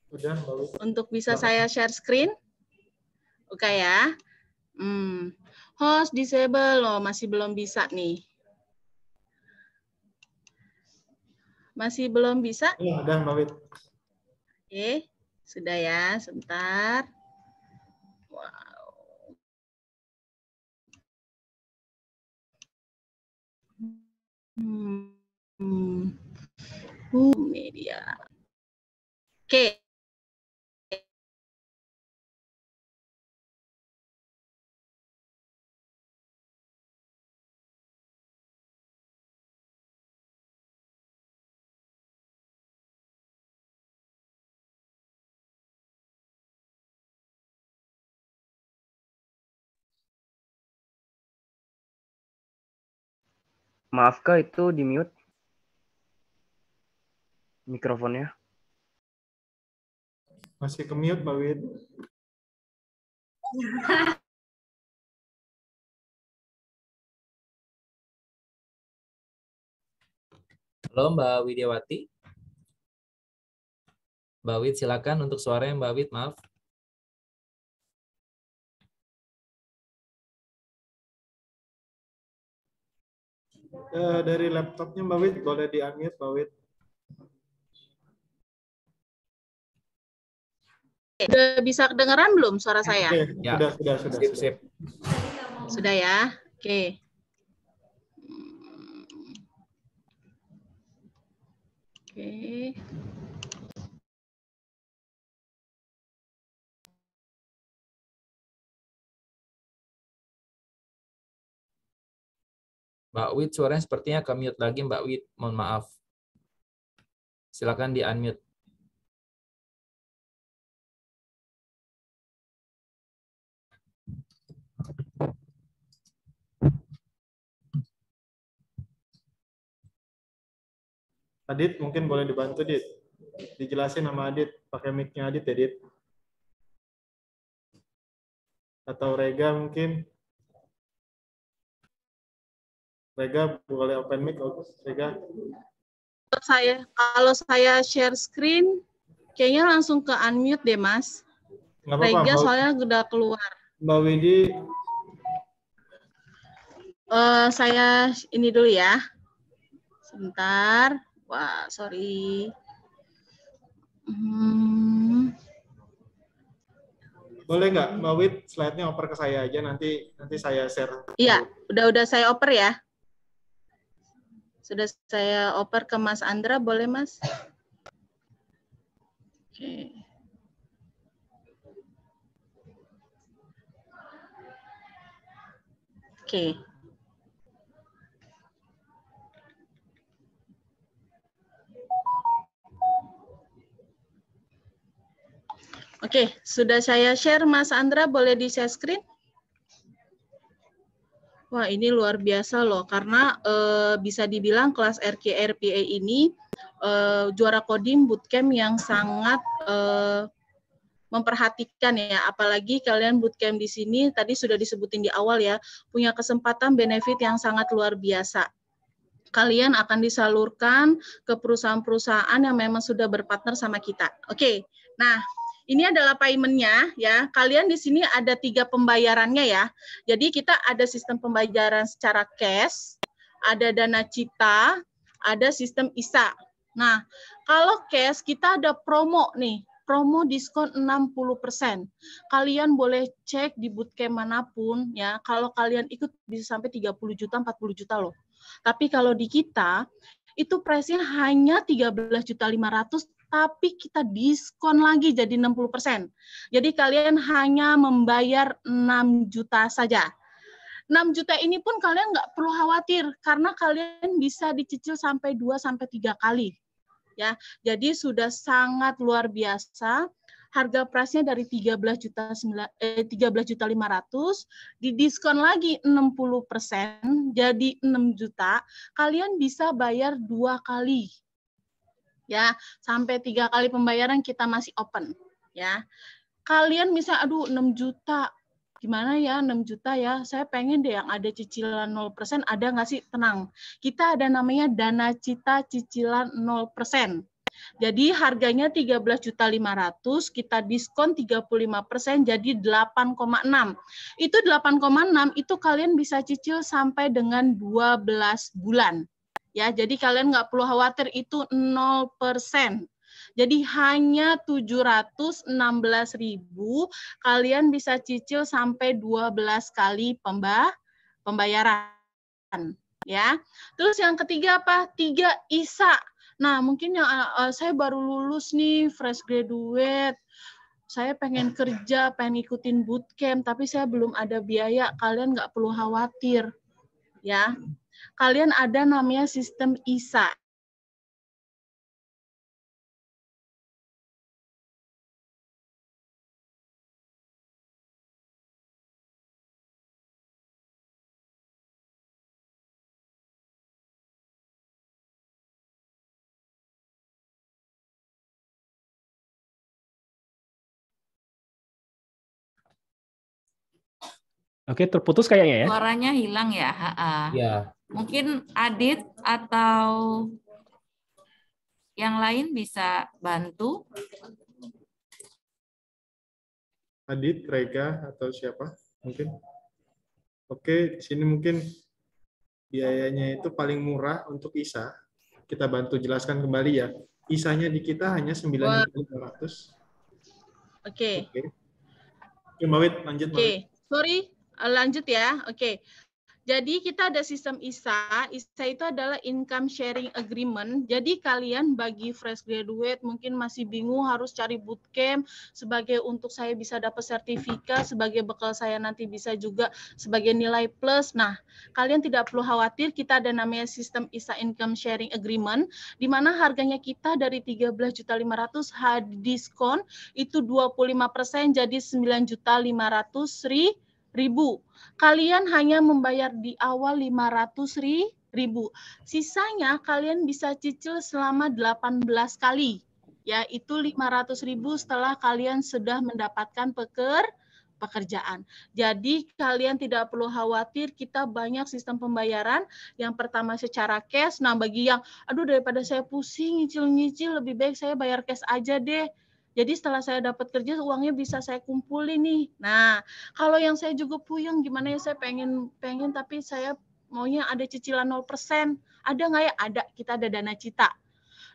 Udah, untuk bisa saya share screen. Oke ya. Host disable loh, masih belum bisa nih. Masih belum bisa? Iya, udah Mbak Wit. Oke, sudah ya, sebentar. Media. Oke. Maaf Kak, itu di mute mikrofonnya. Masih ke mute, Mbak Wit. Halo Mbak Widiawati. Mbak Wid, silakan untuk suaranya Mbak Wid, maaf. Dari laptopnya Mbak Wit, boleh di-unmute Mbak Wit. Sudah bisa kedengaran belum suara saya? Oke, Ya. sudah. Sip. Sudah ya? Oke. Oke. Mbak Wid, suaranya sepertinya ke mute lagi Mbak Wid, mohon maaf. Silakan di-unmute. Adit, mungkin boleh dibantu, Dit. Dijelasin sama Adit, pakai mic-nya Adit ya, Dit. Atau Rega mungkin. Rega, boleh open mic, Rega. Kalau saya share screen, kayaknya langsung ke unmute deh, Mas. Nggak apa-apa, Rega soalnya udah keluar. Mbak Widi. Saya ini dulu ya. Sebentar. Wah, sorry. Boleh nggak, Mbak Wid, slide-nya oper ke saya aja, nanti saya share. Iya, udah saya oper ya. Sudah saya oper ke Mas Andra, boleh Mas? Oke. Oke. Oke, sudah saya share Mas Andra, boleh di-share screen? Wah, ini luar biasa loh, karena bisa dibilang kelas RKRPA ini Juara Coding Bootcamp yang sangat memperhatikan ya, apalagi kalian bootcamp di sini, tadi sudah disebutin di awal ya, punya kesempatan benefit yang sangat luar biasa. Kalian akan disalurkan ke perusahaan-perusahaan yang memang sudah berpartner sama kita. Oke, nah ini adalah payment-nya ya. Kalian di sini ada 3 pembayarannya ya. Jadi kita ada sistem pembayaran secara cash, ada dana cita, ada sistem ISA. Nah, kalau cash kita ada promo nih. Promo diskon 60%. Kalian boleh cek di bootcamp manapun ya. Kalau kalian ikut bisa sampai 30 juta, 40 juta loh. Tapi kalau di kita itu price-nya hanya 13.500.000, tapi kita diskon lagi jadi 60%. Jadi kalian hanya membayar 6 juta saja. 6 juta ini pun kalian nggak perlu khawatir karena kalian bisa dicicil sampai 2-3 kali. Ya, jadi sudah sangat luar biasa. Harga price-nya dari 13.500.000 didiskon lagi 60%, jadi 6 juta. Kalian bisa bayar 2 kali. Ya, sampai 3 kali pembayaran kita masih open, ya. Kalian bisa aduh 6 juta. Gimana ya 6 juta ya, saya pengen deh yang ada cicilan 0%, ada nggak sih? Tenang, kita ada namanya Dana Cita cicilan 0%. Jadi harganya 13.500.000, kita diskon 35%, jadi 8,6. Itu 8,6 itu kalian bisa cicil sampai dengan 12 bulan. Ya, jadi kalian nggak perlu khawatir itu 0%. Jadi hanya 716.000 kalian bisa cicil sampai 12 kali pembayaran, ya. Terus yang ketiga apa? 3 ISA. Nah, mungkin yang saya baru lulus nih, fresh graduate. Saya pengen kerja, pengen ikutin bootcamp, tapi saya belum ada biaya. Kalian nggak perlu khawatir, ya. Kalian ada namanya sistem ISA. Oke, terputus kayaknya ya. Suaranya hilang ya. Ya. Mungkin Adit atau yang lain bisa bantu. Adit, Rega, atau siapa mungkin. Oke, di sini mungkin biayanya itu paling murah untuk ISA. Kita bantu jelaskan kembali ya. ISA-nya di kita hanya 9.500.000. Oke. Oke, Mbak Wit, lanjut. Oke, sorry, lanjut ya. Oke. Jadi kita ada sistem ISA. ISA itu adalah income sharing agreement. Jadi kalian bagi fresh graduate mungkin masih bingung harus cari bootcamp sebagai untuk saya bisa dapat sertifikat, sebagai bekal saya nanti bisa juga sebagai nilai plus. Nah, kalian tidak perlu khawatir, kita ada namanya sistem ISA income sharing agreement di mana harganya kita dari 13.500.000 diskon itu 25% jadi 9.500.000. Kalian hanya membayar di awal 500.000. Sisanya kalian bisa cicil selama 18 kali. Ya, itu 500.000 setelah kalian sudah mendapatkan pekerjaan. Jadi kalian tidak perlu khawatir, kita banyak sistem pembayaran. Yang pertama secara cash. Nah, bagi yang aduh daripada saya pusing nyicil-nyicil lebih baik saya bayar cash aja deh. Jadi setelah saya dapat kerja, uangnya bisa saya kumpulin nih. Nah, kalau yang saya juga puyeng, gimana ya, saya pengen tapi saya maunya ada cicilan 0%. Ada nggak ya? Ada, kita ada Dana Cita.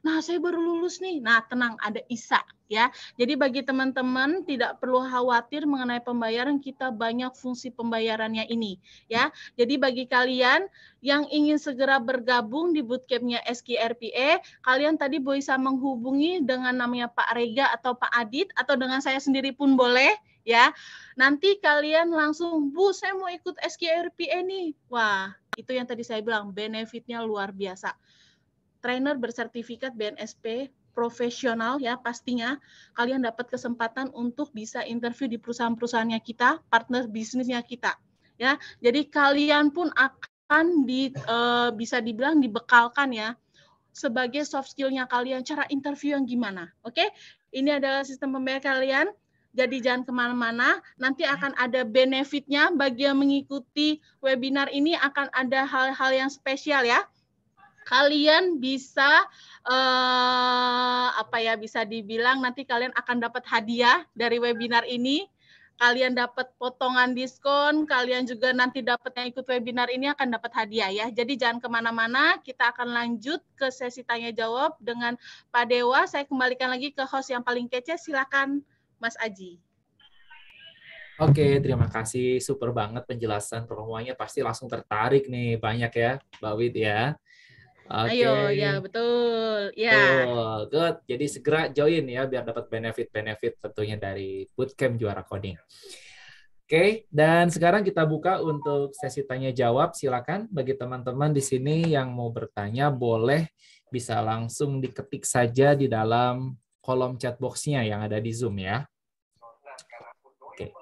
Nah, saya baru lulus nih. Nah, tenang, ada ISA ya. Jadi bagi teman-teman tidak perlu khawatir mengenai pembayaran, kita banyak fungsi pembayarannya ini ya. Jadi bagi kalian yang ingin segera bergabung di bootcampnya SKRPE, kalian tadi bisa menghubungi dengan namanya Pak Rega atau Pak Adit atau dengan saya sendiri pun boleh ya. Nanti kalian langsung, Bu, saya mau ikut SKRPE nih. Wah, itu yang tadi saya bilang, benefitnya luar biasa. Trainer bersertifikat BNSP profesional ya, pastinya kalian dapat kesempatan untuk bisa interview di perusahaan-perusahaannya kita, partner bisnisnya kita ya. Jadi kalian pun akan bisa dibilang dibekalkan ya sebagai soft skill-nya kalian, cara interview yang gimana. Oke, ini adalah sistem pembayaran kalian. Jadi jangan kemana-mana, nanti akan ada benefitnya bagi yang mengikuti webinar ini, akan ada hal-hal yang spesial ya. Kalian bisa bisa dibilang nanti kalian akan dapat hadiah dari webinar ini. Kalian dapat potongan diskon, kalian juga nanti dapat yang ikut webinar ini akan dapat hadiah ya. Jadi jangan kemana-mana, kita akan lanjut ke sesi tanya jawab dengan Pak Dewa. Saya kembalikan lagi ke host yang paling kece, silakan Mas Aji. Oke, terima kasih. Super banget penjelasan promonya. Pasti langsung tertarik nih, banyak ya, Mbak Wit ya. Oke. Ayo, ya betul. Ya. Betul, good. Jadi segera join ya biar dapat benefit-benefit tentunya dari bootcamp Juara Coding. Oke, dan sekarang kita buka untuk sesi tanya jawab. Silakan bagi teman-teman di sini yang mau bertanya boleh bisa langsung diketik saja di dalam kolom chat box-nya yang ada di Zoom ya. Oke.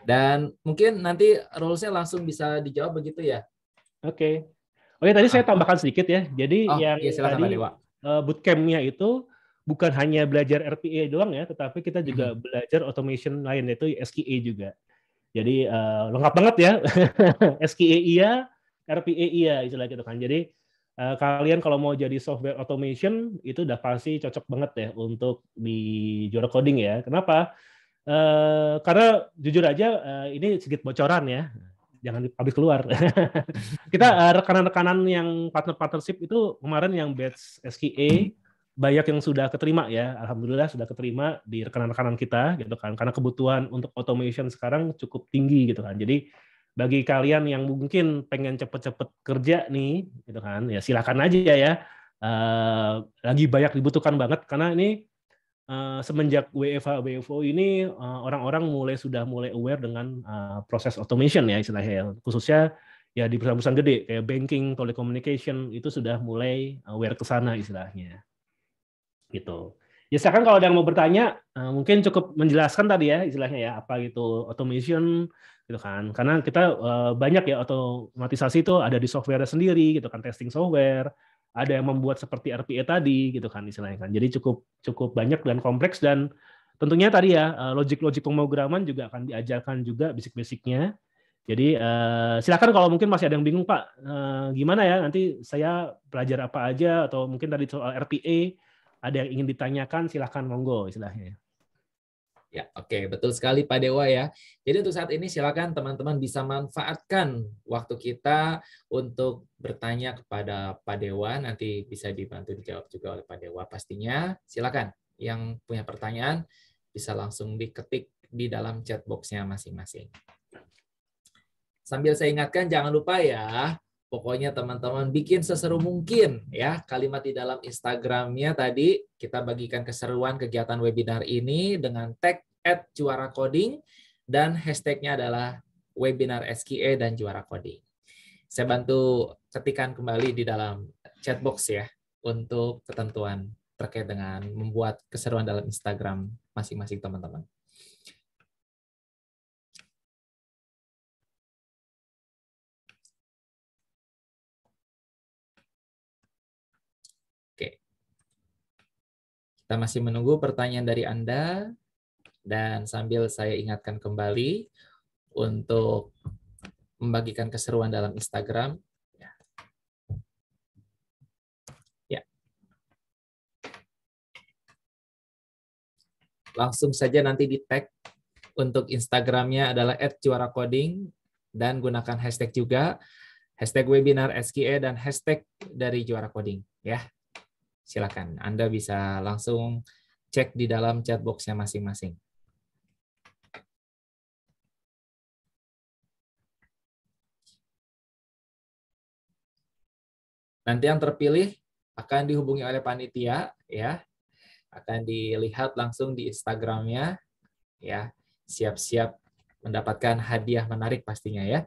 Dan mungkin nanti rules-nya langsung bisa dijawab begitu ya. Oke. Oh ya, tadi saya tambahkan sedikit ya. Jadi yang ya, silakan, Pak tadi Dewa. bootcamp-nya itu bukan hanya belajar RPA doang ya, tetapi kita juga belajar automation lain, yaitu SQA juga. Jadi lengkap banget ya. SQA iya, RPA iya, istilah gitu kan. Jadi kalian kalau mau jadi software automation itu udah pasti cocok banget ya untuk di Juara Coding ya. Kenapa? Karena jujur aja ini sedikit bocoran ya. Jangan dipublish keluar. Kita rekanan-rekanan yang partnership itu kemarin yang batch SQA banyak yang sudah keterima ya, alhamdulillah sudah keterima di rekanan-rekanan kita gitu kan, karena kebutuhan untuk automation sekarang cukup tinggi gitu kan. Jadi bagi kalian yang mungkin pengen cepet-cepet kerja nih gitu kan, ya silakan aja ya. Lagi banyak dibutuhkan banget karena ini semenjak WFO ini orang-orang sudah mulai aware dengan proses automation ya istilahnya, khususnya ya di perusahaan-perusahaan gede kayak banking, telecommunication itu sudah mulai aware ke sana istilahnya. Gitu. Ya silakan kalau ada yang mau bertanya, mungkin cukup menjelaskan tadi ya istilahnya ya apa gitu automation gitu kan. Karena kita banyak ya otomatisasi itu ada di software sendiri gitu kan, testing software, ada yang membuat seperti RPA tadi gitu kan istilahnya kan. Jadi cukup banyak dan kompleks, dan tentunya tadi ya logik-logik pemrograman juga akan diajarkan juga basic-basicnya. Jadi silakan kalau mungkin masih ada yang bingung Pak, gimana ya nanti saya belajar apa aja, atau mungkin tadi soal RPA ada yang ingin ditanyakan, silakan monggo istilahnya. Ya, oke, betul sekali Pak Dewa ya. Jadi untuk saat ini silakan teman-teman bisa manfaatkan waktu kita untuk bertanya kepada Pak Dewa, nanti bisa dibantu dijawab juga oleh Pak Dewa pastinya. Silakan yang punya pertanyaan bisa langsung diketik di dalam chat box-nya masing-masing. Sambil saya ingatkan jangan lupa ya, pokoknya teman-teman bikin seseru mungkin ya kalimat di dalam Instagramnya tadi. Kita bagikan keseruan kegiatan webinar ini dengan tag @juaracoding dan hashtagnya adalah webinar SQA dan Juara Coding. Saya bantu ketikkan kembali di dalam chat box ya untuk ketentuan terkait dengan membuat keseruan dalam Instagram masing-masing teman-teman. Kita masih menunggu pertanyaan dari Anda, dan sambil saya ingatkan kembali untuk membagikan keseruan dalam Instagram. Ya. Langsung saja nanti di tag untuk Instagramnya adalah @juaracoding dan gunakan hashtag juga, hashtag webinar SQA dan hashtag dari Juara Coding ya. Silakan, Anda bisa langsung cek di dalam chat box-nya masing-masing. Nanti yang terpilih akan dihubungi oleh panitia ya. Akan dilihat langsung di Instagramnya ya. Siap-siap mendapatkan hadiah menarik pastinya ya.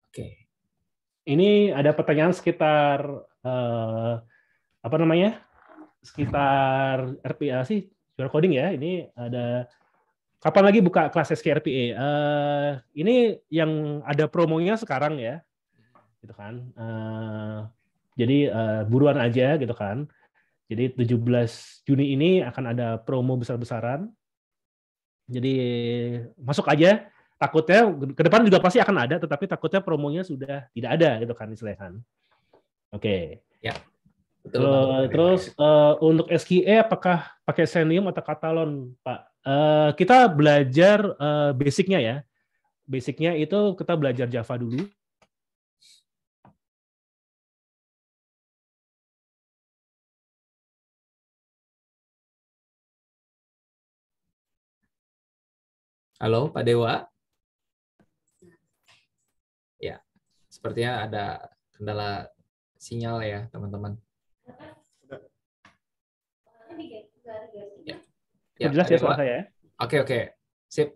Oke. Ini ada pertanyaan sekitar apa namanya? Sekitar RPA sih, Juara Coding ya. Ini ada kapan lagi buka kelas SKRPA? Ini yang ada promonya sekarang ya, gitu kan. Jadi buruan aja gitu kan. Jadi 17 Juni ini akan ada promo besar-besaran. Jadi masuk aja. Takutnya ke depan juga pasti akan ada, tetapi takutnya promonya sudah tidak ada gitu kan istilahnya. Oke. Ya. Betul, terus untuk SQA apakah pakai Selenium atau Catalan, Pak? Kita belajar basicnya ya. Basicnya itu kita belajar Java dulu. Halo, Pak Dewa. Ya, sepertinya ada kendala sinyal ya, teman-teman. Ya. Jelas ya suara saya? Oke. Sip.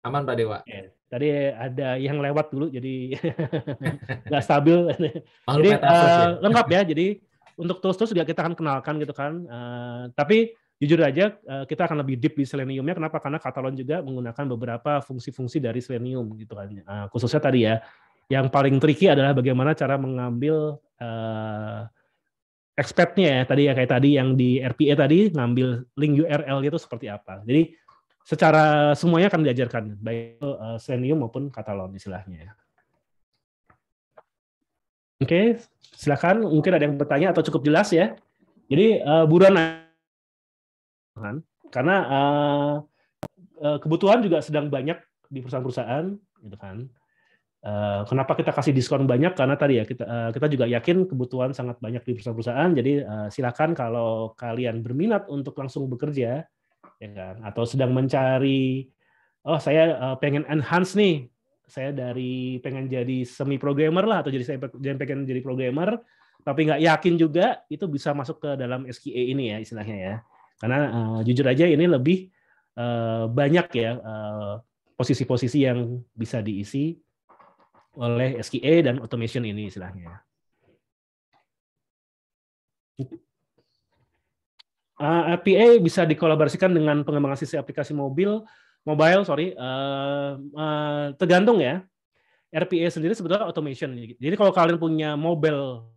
Aman Pak Dewa. Oke. Tadi ada yang lewat dulu, jadi nggak stabil. Makhluk Jadi metaverse ya. lengkap ya. Jadi untuk tools-tools juga kita akan kenalkan gitu kan. Tapi jujur aja kita akan lebih deep di Selenium-nya. Kenapa? Karena Catalan juga menggunakan beberapa fungsi-fungsi dari Selenium gitu kan. Khususnya tadi ya, yang paling tricky adalah bagaimana cara mengambil expect-nya ya. Tadi ya kayak tadi yang di RPA tadi ngambil link URL itu seperti apa. Jadi secara semuanya akan diajarkan, baik Selenium maupun Catalan istilahnya. Oke, silakan. Mungkin ada yang bertanya atau cukup jelas ya. Jadi buruan, karena kebutuhan juga sedang banyak di perusahaan-perusahaan, gitu kan. Kenapa kita kasih diskon banyak? Karena tadi ya kita juga yakin kebutuhan sangat banyak di perusahaan-perusahaan. Jadi silakan kalau kalian berminat untuk langsung bekerja, ya kan, atau sedang mencari, saya pengen enhance nih, saya dari pengen jadi semi programmer lah, atau saya pengen jadi programmer tapi nggak yakin juga, itu bisa masuk ke dalam SKE ini ya istilahnya ya, karena jujur aja ini lebih banyak ya posisi-posisi yang bisa diisi oleh SKE dan automation ini istilahnya. RPA bisa dikolaborasikan dengan pengembangan sisi aplikasi mobile, tergantung ya. RPA sendiri sebetulnya automation. Jadi kalau kalian punya mobile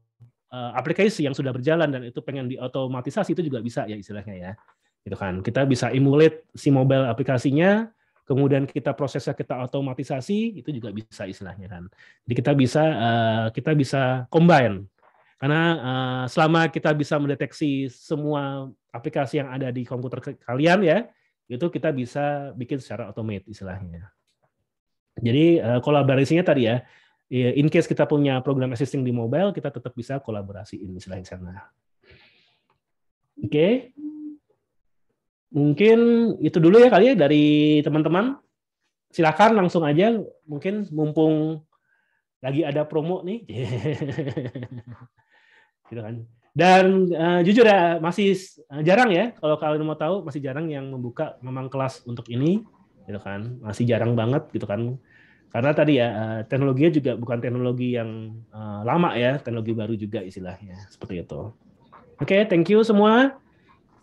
aplikasi yang sudah berjalan dan itu pengen diotomatisasi, itu juga bisa ya istilahnya ya. Gitu kan. Kita bisa emulate si mobile aplikasinya, kemudian kita prosesnya kita otomatisasi, itu juga bisa istilahnya kan. Jadi kita bisa combine. Karena selama kita bisa mendeteksi semua aplikasi yang ada di komputer kalian ya, itu kita bisa bikin secara otomatis istilahnya. Jadi kolaborasinya tadi ya, in case kita punya program existing di mobile, kita tetap bisa kolaborasiin istilahnya sana. Oke. Mungkin itu dulu ya kali ya dari teman-teman. Silakan langsung aja, mungkin mumpung lagi ada promo nih. Gitu kan. Dan jujur ya masih jarang ya, kalau kalian mau tahu masih jarang yang membuka memang kelas untuk ini, gitu kan, masih jarang banget gitu kan, karena tadi ya teknologinya juga bukan teknologi yang lama ya, teknologi baru juga istilahnya seperti itu. Oke, thank you semua.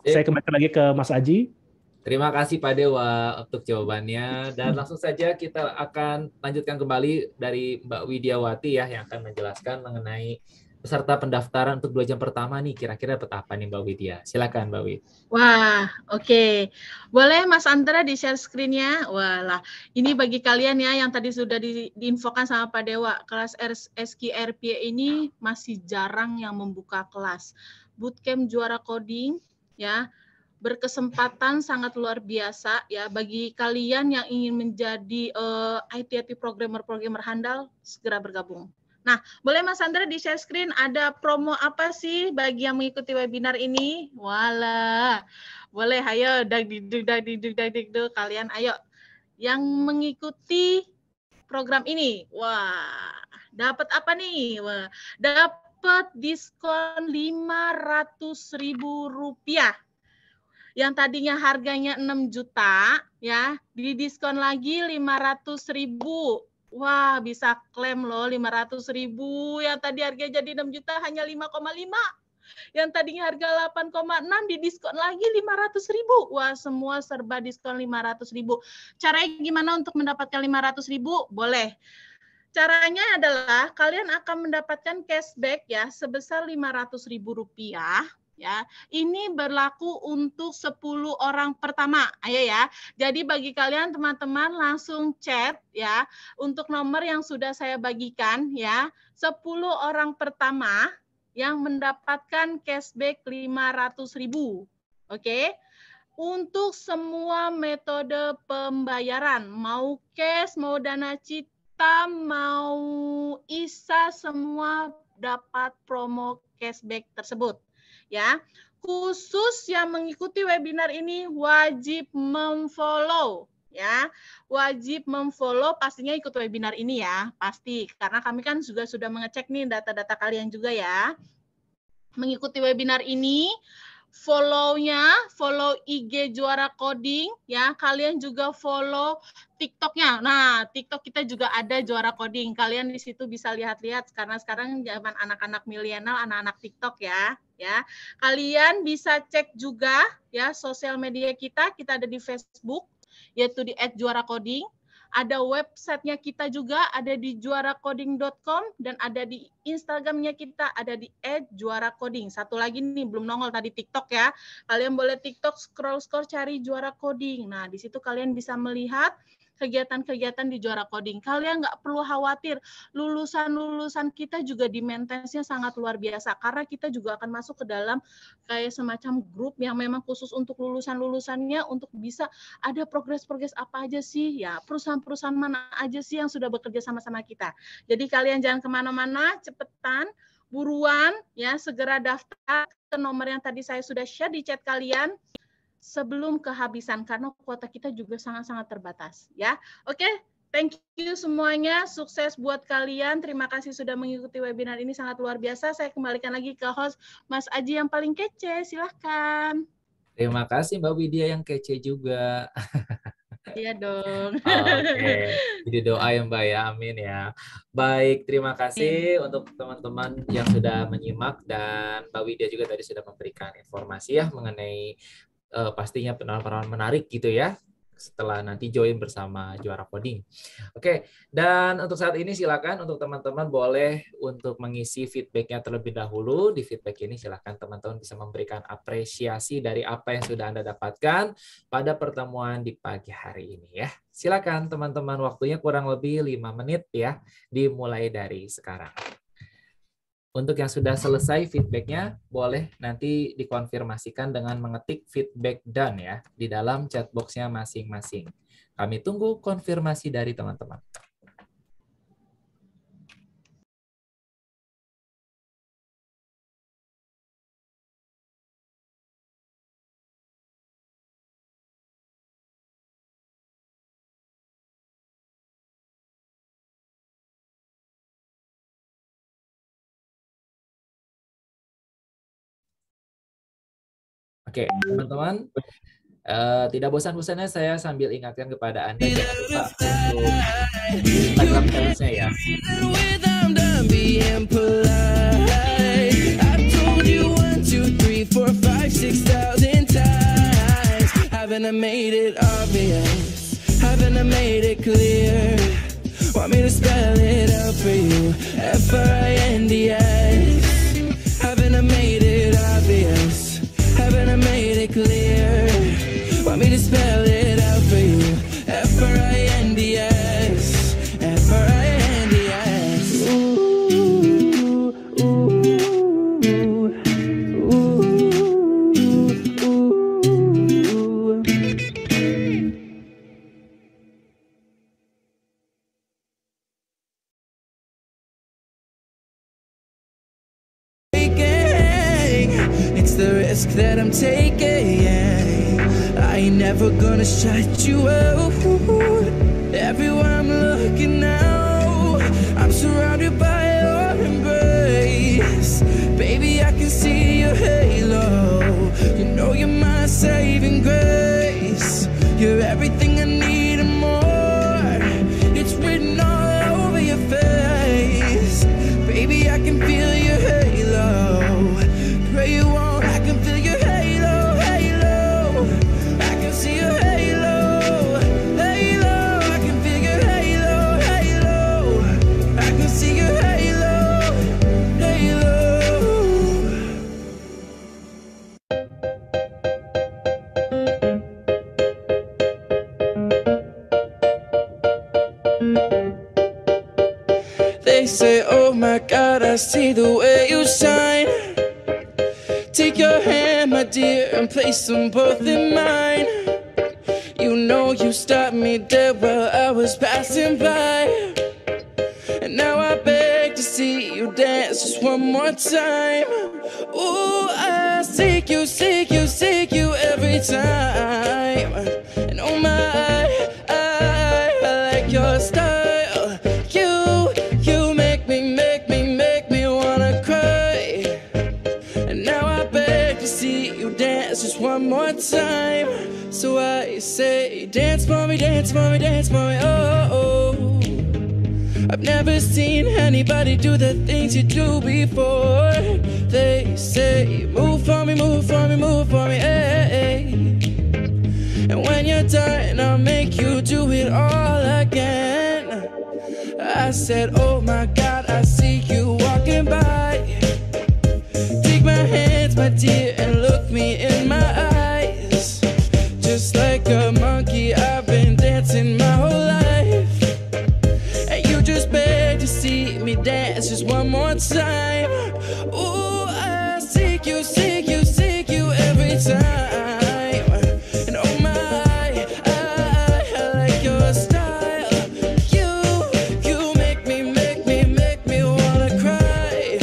Saya kembali lagi ke Mas Aji. Terima kasih Pak Dewa untuk jawabannya, dan langsung saja kita akan lanjutkan kembali dari Mbak Widiawati ya, yang akan menjelaskan mengenai peserta pendaftaran untuk 2 jam pertama nih, kira-kira dapat apa nih Mbak Widya? Silakan Mbak Wid. Wah, oke. Boleh Mas Andra di-share screen-nya? Walah, ini bagi kalian ya yang tadi sudah diinfokan sama Pak Dewa, kelas SKRPA ini masih jarang yang membuka kelas. Bootcamp Juara Coding ya, berkesempatan sangat luar biasa ya bagi kalian yang ingin menjadi IT programmer handal, segera bergabung. Nah, boleh Mas Andra di-share screen, ada promo apa sih bagi yang mengikuti webinar ini? Walah, boleh, ayo, kalian ayo. Yang mengikuti program ini, wah, dapat apa nih? Wah, dapat diskon Rp500.000. Yang tadinya harganya 6 juta, ya, didiskon lagi 500.000. Wah, bisa klaim loh 500.000. Yang tadi harganya jadi 6 juta hanya 5,5. Yang tadinya harga 8,6 didiskon lagi 500.000. Wah, semua serba diskon 500.000. Caranya gimana untuk mendapatkan 500.000? Boleh. Caranya adalah kalian akan mendapatkan cashback ya sebesar Rp500.000 ya. Ini berlaku untuk 10 orang pertama. Ayo ya. Jadi bagi kalian teman-teman langsung chat ya untuk nomor yang sudah saya bagikan ya. 10 orang pertama yang mendapatkan cashback 500.000. Oke. Untuk semua metode pembayaran, mau cash, mau dana cita, mau ISA, semua dapat promo cashback tersebut. Ya, khusus yang mengikuti webinar ini wajib memfollow ya, wajib memfollow, pastinya ikut webinar ini ya, pasti, karena kami kan juga sudah mengecek nih data-data kalian juga ya. Mengikuti webinar ini, follow IG Juara Coding ya. Kalian juga follow TikToknya. Nah, TikTok kita juga ada Juara Coding. Kalian di situ bisa lihat-lihat karena sekarang zaman anak-anak milenial, anak-anak TikTok ya. Kalian bisa cek juga ya sosial media kita. Kita ada di Facebook yaitu di @juaracoding. Ada websitenya kita juga, ada di juaracoding.com, dan ada di Instagramnya kita, ada di @juaracoding. Satu lagi nih, belum nongol tadi TikTok ya. Kalian boleh TikTok, scroll cari Juara Coding. Nah, di situ kalian bisa melihat kegiatan-kegiatan di Juara Coding. Kalian nggak perlu khawatir, lulusan-lulusan kita juga di maintenance-nya sangat luar biasa, karena kita juga akan masuk ke dalam kayak semacam grup yang memang khusus untuk lulusan-lulusannya, untuk bisa ada progres-progres apa aja sih, ya perusahaan-perusahaan mana aja sih yang sudah bekerja sama-sama kita. Jadi kalian jangan kemana-mana, cepetan, buruan, ya segera daftar ke nomor yang tadi saya sudah share di chat kalian, sebelum kehabisan karena kuota kita juga sangat-sangat terbatas ya. Oke, thank you semuanya, sukses buat kalian. Terima kasih sudah mengikuti webinar ini, sangat luar biasa. Saya kembalikan lagi ke host Mas Aji yang paling kece, silahkan. Terima kasih Mbak Widya yang kece juga. Iya dong. Oke, jadi doa ya Mbak ya, amin ya. Baik, terima kasih untuk teman-teman yang sudah menyimak, dan Mbak Widya juga tadi sudah memberikan informasi ya mengenai pastinya penawaran menarik gitu ya setelah nanti join bersama Juara Coding. Oke, dan untuk saat ini silakan untuk teman-teman boleh untuk mengisi feedbacknya terlebih dahulu. Di feedback ini silakan teman-teman bisa memberikan apresiasi dari apa yang sudah Anda dapatkan pada pertemuan di pagi hari ini ya. Silakan teman-teman, waktunya kurang lebih 5 menit ya, dimulai dari sekarang. Untuk yang sudah selesai feedbacknya, boleh nanti dikonfirmasikan dengan mengetik feedback done ya di dalam chat box-nya masing-masing. Kami tunggu konfirmasi dari teman-teman. Oke, teman-teman, tidak bosan-bosannya saya sambil ingatkan kepada Anda jangan lupa untuk Instagram channel-nya ya. Haven't I made it clear? Want me to spell it out for you? F-R-I-N-D-S, F-R-I-N-D-S. Ooh, ooh, ooh, ooh. It's the risk that I'm taking. I ain't never gonna shut you out. Everywhere I'm looking now, I'm surrounded by your embrace. Baby, I can see your halo. You know you're my saving grace. You're everything I need and more. It's written all over your face. Baby, I can feel your halo. Pray you won't. I can feel your halo, halo. I can see your halo, halo. I can feel your halo, halo. I can see your halo, halo. They say, oh my God, I see the way you shine. Take your hand, my dear, and place them both in mine. You know you stopped me dead while I was passing by. And now I beg to see you dance just one more time. Ooh, I seek you, seek you, seek you every time. And oh my, I like your style. You make me wanna cry. And now I beg to see you dance just one more time. So I say, dance for me, dance for me, dance for me, oh, oh. I've never seen anybody do the things you do before. They say, move for me, move for me, move for me, hey. And when you're done, I'll make you do it all again. I said, oh my God, I see you walking by. Take my hands, my dear, and look me in my eyes. Just like a monkey, I've been dancing my whole life. And you just beg to see me dance just one more time. Ooh, I seek you, seek you, seek you every time. And oh my, I like your style. You make me wanna cry.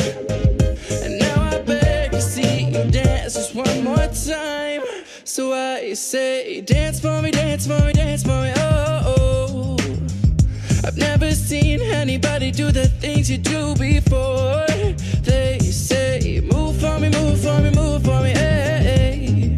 And now I beg to see you dance just one more time. So I say, dance for me, dance for me, dance for me, oh, oh. I've never seen anybody do the things you do before. They say, move for me, move for me, move for me, hey.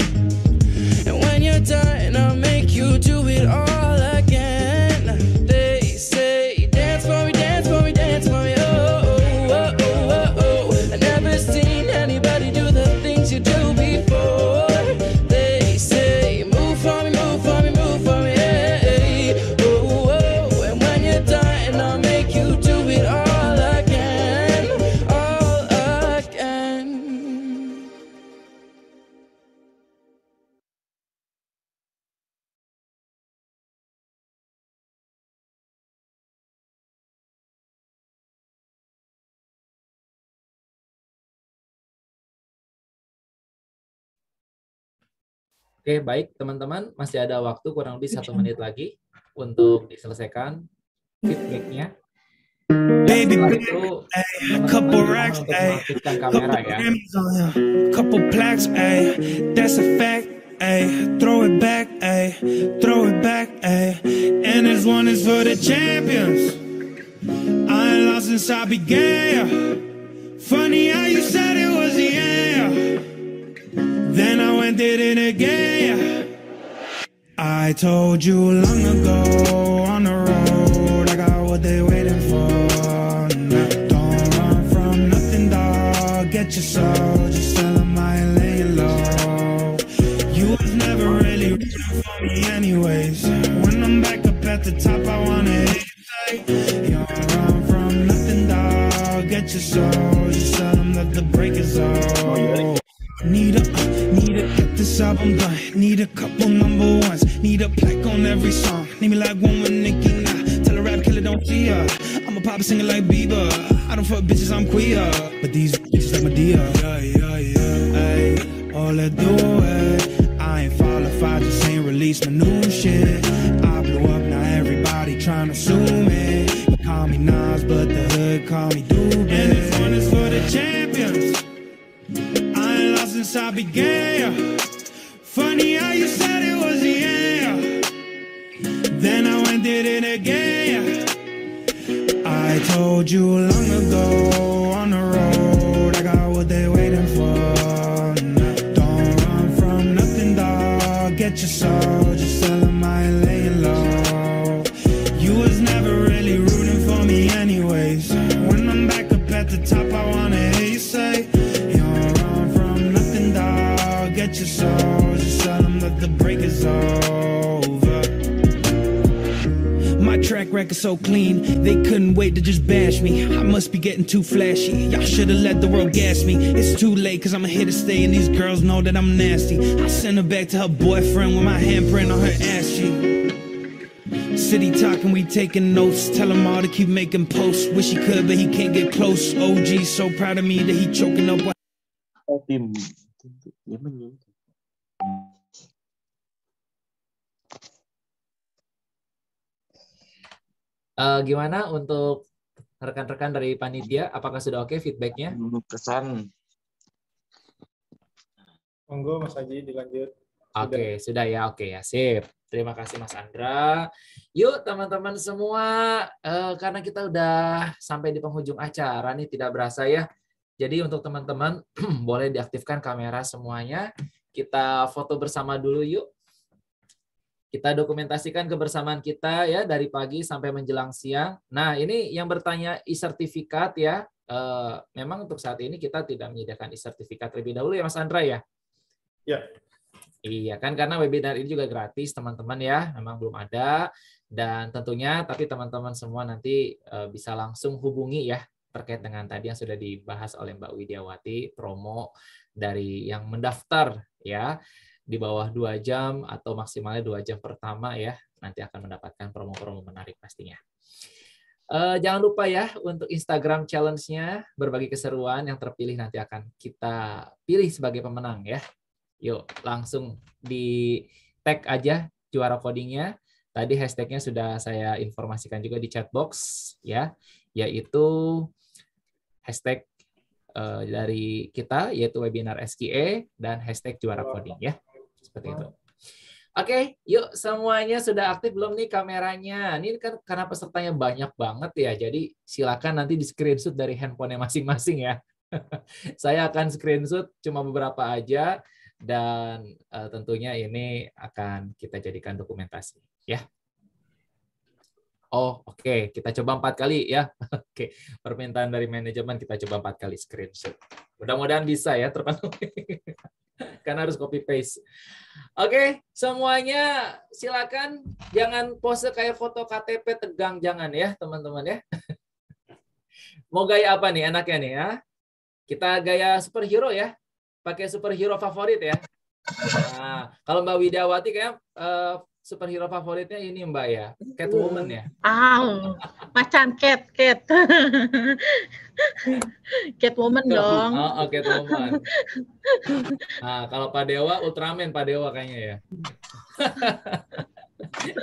And when you're done, I'll make you do it all again. They say, dance for me, dance for me, dance for me, oh, oh, oh, oh, oh. I've never seen anybody do the things you do before. They say, move for me, move for me, move for me, hey. Oh, oh. And when you're done, I'll make you do it all again, all again. Oke, baik teman-teman, masih ada waktu kurang lebih 1 menit lagi untuk diselesaikan feedback-nya. Baby, Setelah itu, couple teman-teman racks, untuk ayy, mengaktifkan couple kamera ya. Grammys on him, couple plaques, ayy, that's a fact, ayy, throw it back, ayy, throw it back, ayy, and this one is for the champions. I ain't lost since I began. Funny how you said it was the end. Then I went did it again. I told you long ago on the road, I got what they waiting for. Now, don't run from nothing, dog. Get your soul, just tell them I ain't laying low. You was never really rooting for me anyways. When I'm back up at the top, I wanna hear you say, you don't run from nothing, dog. Get your soul, just tell them that the break is over. Need a get this album done. Need a couple number ones. Need a plaque on every song. Need me like one with Nicki now. Tell a rap killer don't see her. I'm a pop singer like Bieber. I don't fuck bitches, I'm queer. But these bitches like Madea. Yeah. Ay, all I do it. I ain't fall if I just ain't release my new shit. I blew up, now everybody tryna sue me. You call me Nas, but the hood call me Doobie. And this one is for the champions. Since I began. Funny how you said it was the end. Then I went did it again. I told you long ago on the road, I got what they waiting for. Now, don't run from nothing, dog. Get your soul, just tell them I ain't laying low. You was never really rooting for me anyways. When I'm back up at the top, I wanna hear you say, get your soul, just tell them that the break is over. My track record so clean, they couldn't wait to just bash me. I must be getting too flashy, y'all should've let the world gas me. It's too late cause I'm here to stay and these girls know that I'm nasty. I send her back to her boyfriend with my handprint on her ass cheek. City talking, we taking notes. Tell him all to keep making posts. Wish he could but he can't get close. OG so proud of me that he choking up. Gimana untuk rekan-rekan dari panitia? Apakah sudah oke feedbacknya? Kesan. Monggo Mas Haji dilanjut. Oke, sudah ya. Oke ya, sip. Terima kasih Mas Andra. Yuk teman-teman semua, karena kita udah sampai di penghujung acara nih, tidak berasa ya. Jadi untuk teman-teman boleh diaktifkan kamera semuanya. kita foto bersama dulu yuk. Kita dokumentasikan kebersamaan kita ya dari pagi sampai menjelang siang. Nah, ini yang bertanya e-sertifikat ya. Memang untuk saat ini kita tidak menyediakan e-sertifikat terlebih dahulu ya Mas Andra ya? Ya. Iya kan, karena webinar ini juga gratis teman-teman ya. Memang belum ada. Dan tentunya tapi teman-teman semua nanti bisa langsung hubungi ya terkait dengan tadi yang sudah dibahas oleh Mbak Widiawati, promo dari yang mendaftar ya. Di bawah 2 jam atau maksimalnya 2 jam pertama ya, nanti akan mendapatkan promo-promo menarik pastinya. Jangan lupa ya untuk Instagram challenge-nya, berbagi keseruan yang terpilih nanti akan kita pilih sebagai pemenang ya. Yuk langsung di tag aja juara codingnya. Tadi hashtagnya sudah saya informasikan juga di chat box ya, yaitu hashtag dari kita yaitu webinar SQE dan hashtag juara coding ya. Seperti itu. Oke, yuk semuanya sudah aktif belum nih kameranya? Ini kan karena pesertanya banyak banget ya, jadi silakan nanti di screenshot dari handphonenya masing-masing ya. Saya akan screenshot cuma beberapa aja dan tentunya ini akan kita jadikan dokumentasi ya. Oh, oke. Kita coba 4 kali ya. Oke, permintaan dari manajemen kita coba 4 kali screenshot. Mudah-mudahan bisa ya terpenuhi. Karena harus copy paste. Oke, semuanya silakan jangan pose kayak foto KTP tegang, jangan ya teman-teman ya. Mau gaya apa nih enaknya nih ya? Kita gaya superhero ya. Pakai superhero favorit ya. Nah, kalau Mbak Widiawati kayak superhero favoritnya ini Mbak ya, Catwoman ya. Macan Cat. Catwoman dong. Oh, Catwoman. Nah, kalau Pak Dewa, Ultraman Pak Dewa kayaknya ya.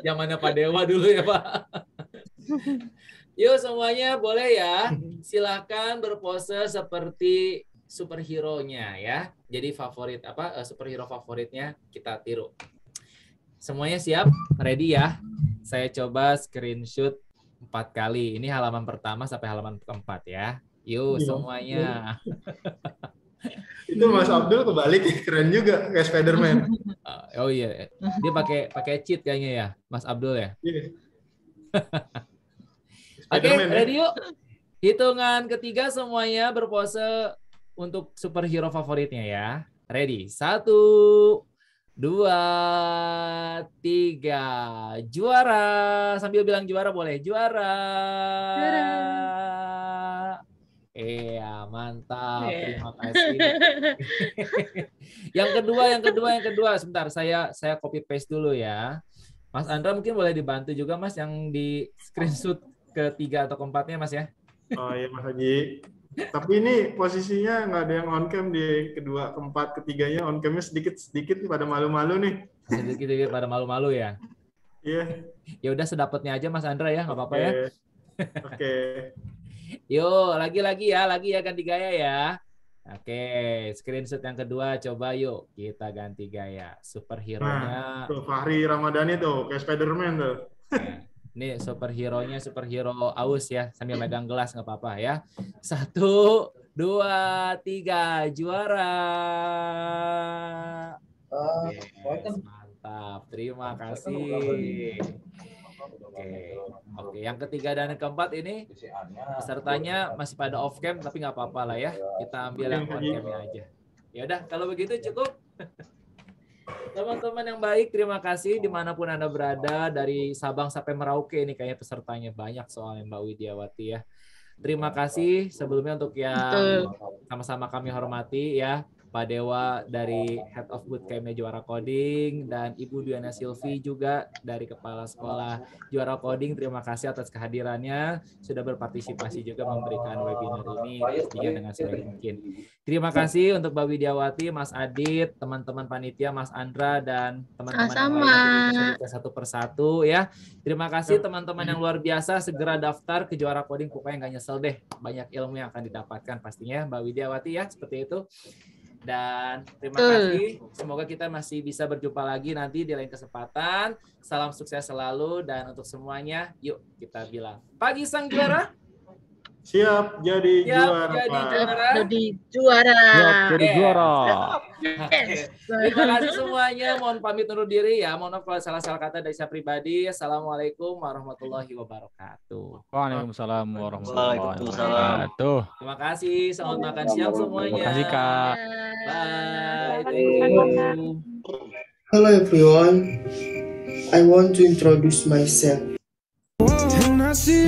Zamannya Pak Dewa dulu ya Pak. Yuk semuanya boleh ya. Silakan berpose seperti superhero-nya ya. Jadi favorit superhero favoritnya kita tiru. Semuanya siap? Ready ya? Saya coba screenshot 4 kali. Ini halaman pertama sampai halaman keempat ya. Yuk semuanya. Itu Mas Abdul kebalik, keren juga kayak Spider-Man. Oh iya, dia pakai cheat kayaknya ya, Mas Abdul ya. Oke, ready yuk. Hitungan ketiga semuanya berpose untuk superhero favoritnya ya. Ready? 1, 2, 3. Juara. Sambil bilang juara boleh. Juara. Iya, mantap. Terima kasih. Yang kedua. Sebentar, saya copy paste dulu ya. Mas Andra mungkin boleh dibantu juga Mas yang di screenshot ketiga atau keempatnya Mas ya. Oh iya Mas Haji. Tapi ini posisinya nggak ada yang on cam di kedua, keempat, ketiganya on camnya sedikit pada malu-malu nih. Sedikit pada malu-malu ya. Iya. Ya udah sedapatnya aja Mas Andra ya, nggak apa-apa ya. Oke. Yuk, lagi ya ganti gaya ya. Oke, screenshot yang kedua coba yuk kita ganti gaya. Superhero-nya. Tuh Fahri Ramadhani tuh kayak Spider-Man tuh. Nah, ini superhero-nya superhero aus ya, sambil megang gelas nggak apa-apa ya. 1, 2, 3, juara. Yes, mantap, terima kasih. Oke, yang ketiga dan yang keempat ini pesertanya masih pada off cam tapi nggak apa-apa lah ya. Kita ambil yang on camnya aja. Ya udah, kalau begitu cukup. Teman-teman yang baik, terima kasih dimanapun Anda berada, dari Sabang sampai Merauke ini kayaknya pesertanya banyak soalnya Mbak Widiawati ya. Terima kasih sebelumnya untuk yang sama-sama kami hormati ya. Pak Dewa dari Head of Bootcamp Juara Coding dan Ibu Diana Silvi juga dari Kepala Sekolah Juara Coding. Terima kasih atas kehadirannya, sudah berpartisipasi juga memberikan webinar ini pastinya dengan sebaik mungkin. Terima kasih untuk Mbak Widiawati, Mas Adit, teman-teman panitia, Mas Andra dan teman-teman yang lain satu persatu ya. Terima kasih teman-teman yang luar biasa, segera daftar ke Juara Coding, pokoknya nggak nyesel deh, banyak ilmu yang akan didapatkan pastinya Mbak Widiawati ya, seperti itu. Dan terima kasih. Semoga kita masih bisa berjumpa lagi nanti di lain kesempatan. Salam sukses selalu dan untuk semuanya, yuk kita bilang pagi sang juara. Siap jadi Siap juara, jadi Pak. juara. Jadi juara. Jadi juara. Terima kasih semuanya. Mohon pamit undur diri ya. Mohon maaf kalau salah-salah kata dari saya pribadi. Assalamualaikum warahmatullahi wabarakatuh. Waalaikumsalam warahmatullahi wabarakatuh. Terima kasih. Selamat makan siang semuanya. Terima kasih, Kak. Bye. Thank you. Hello everyone, I want to introduce myself. And I see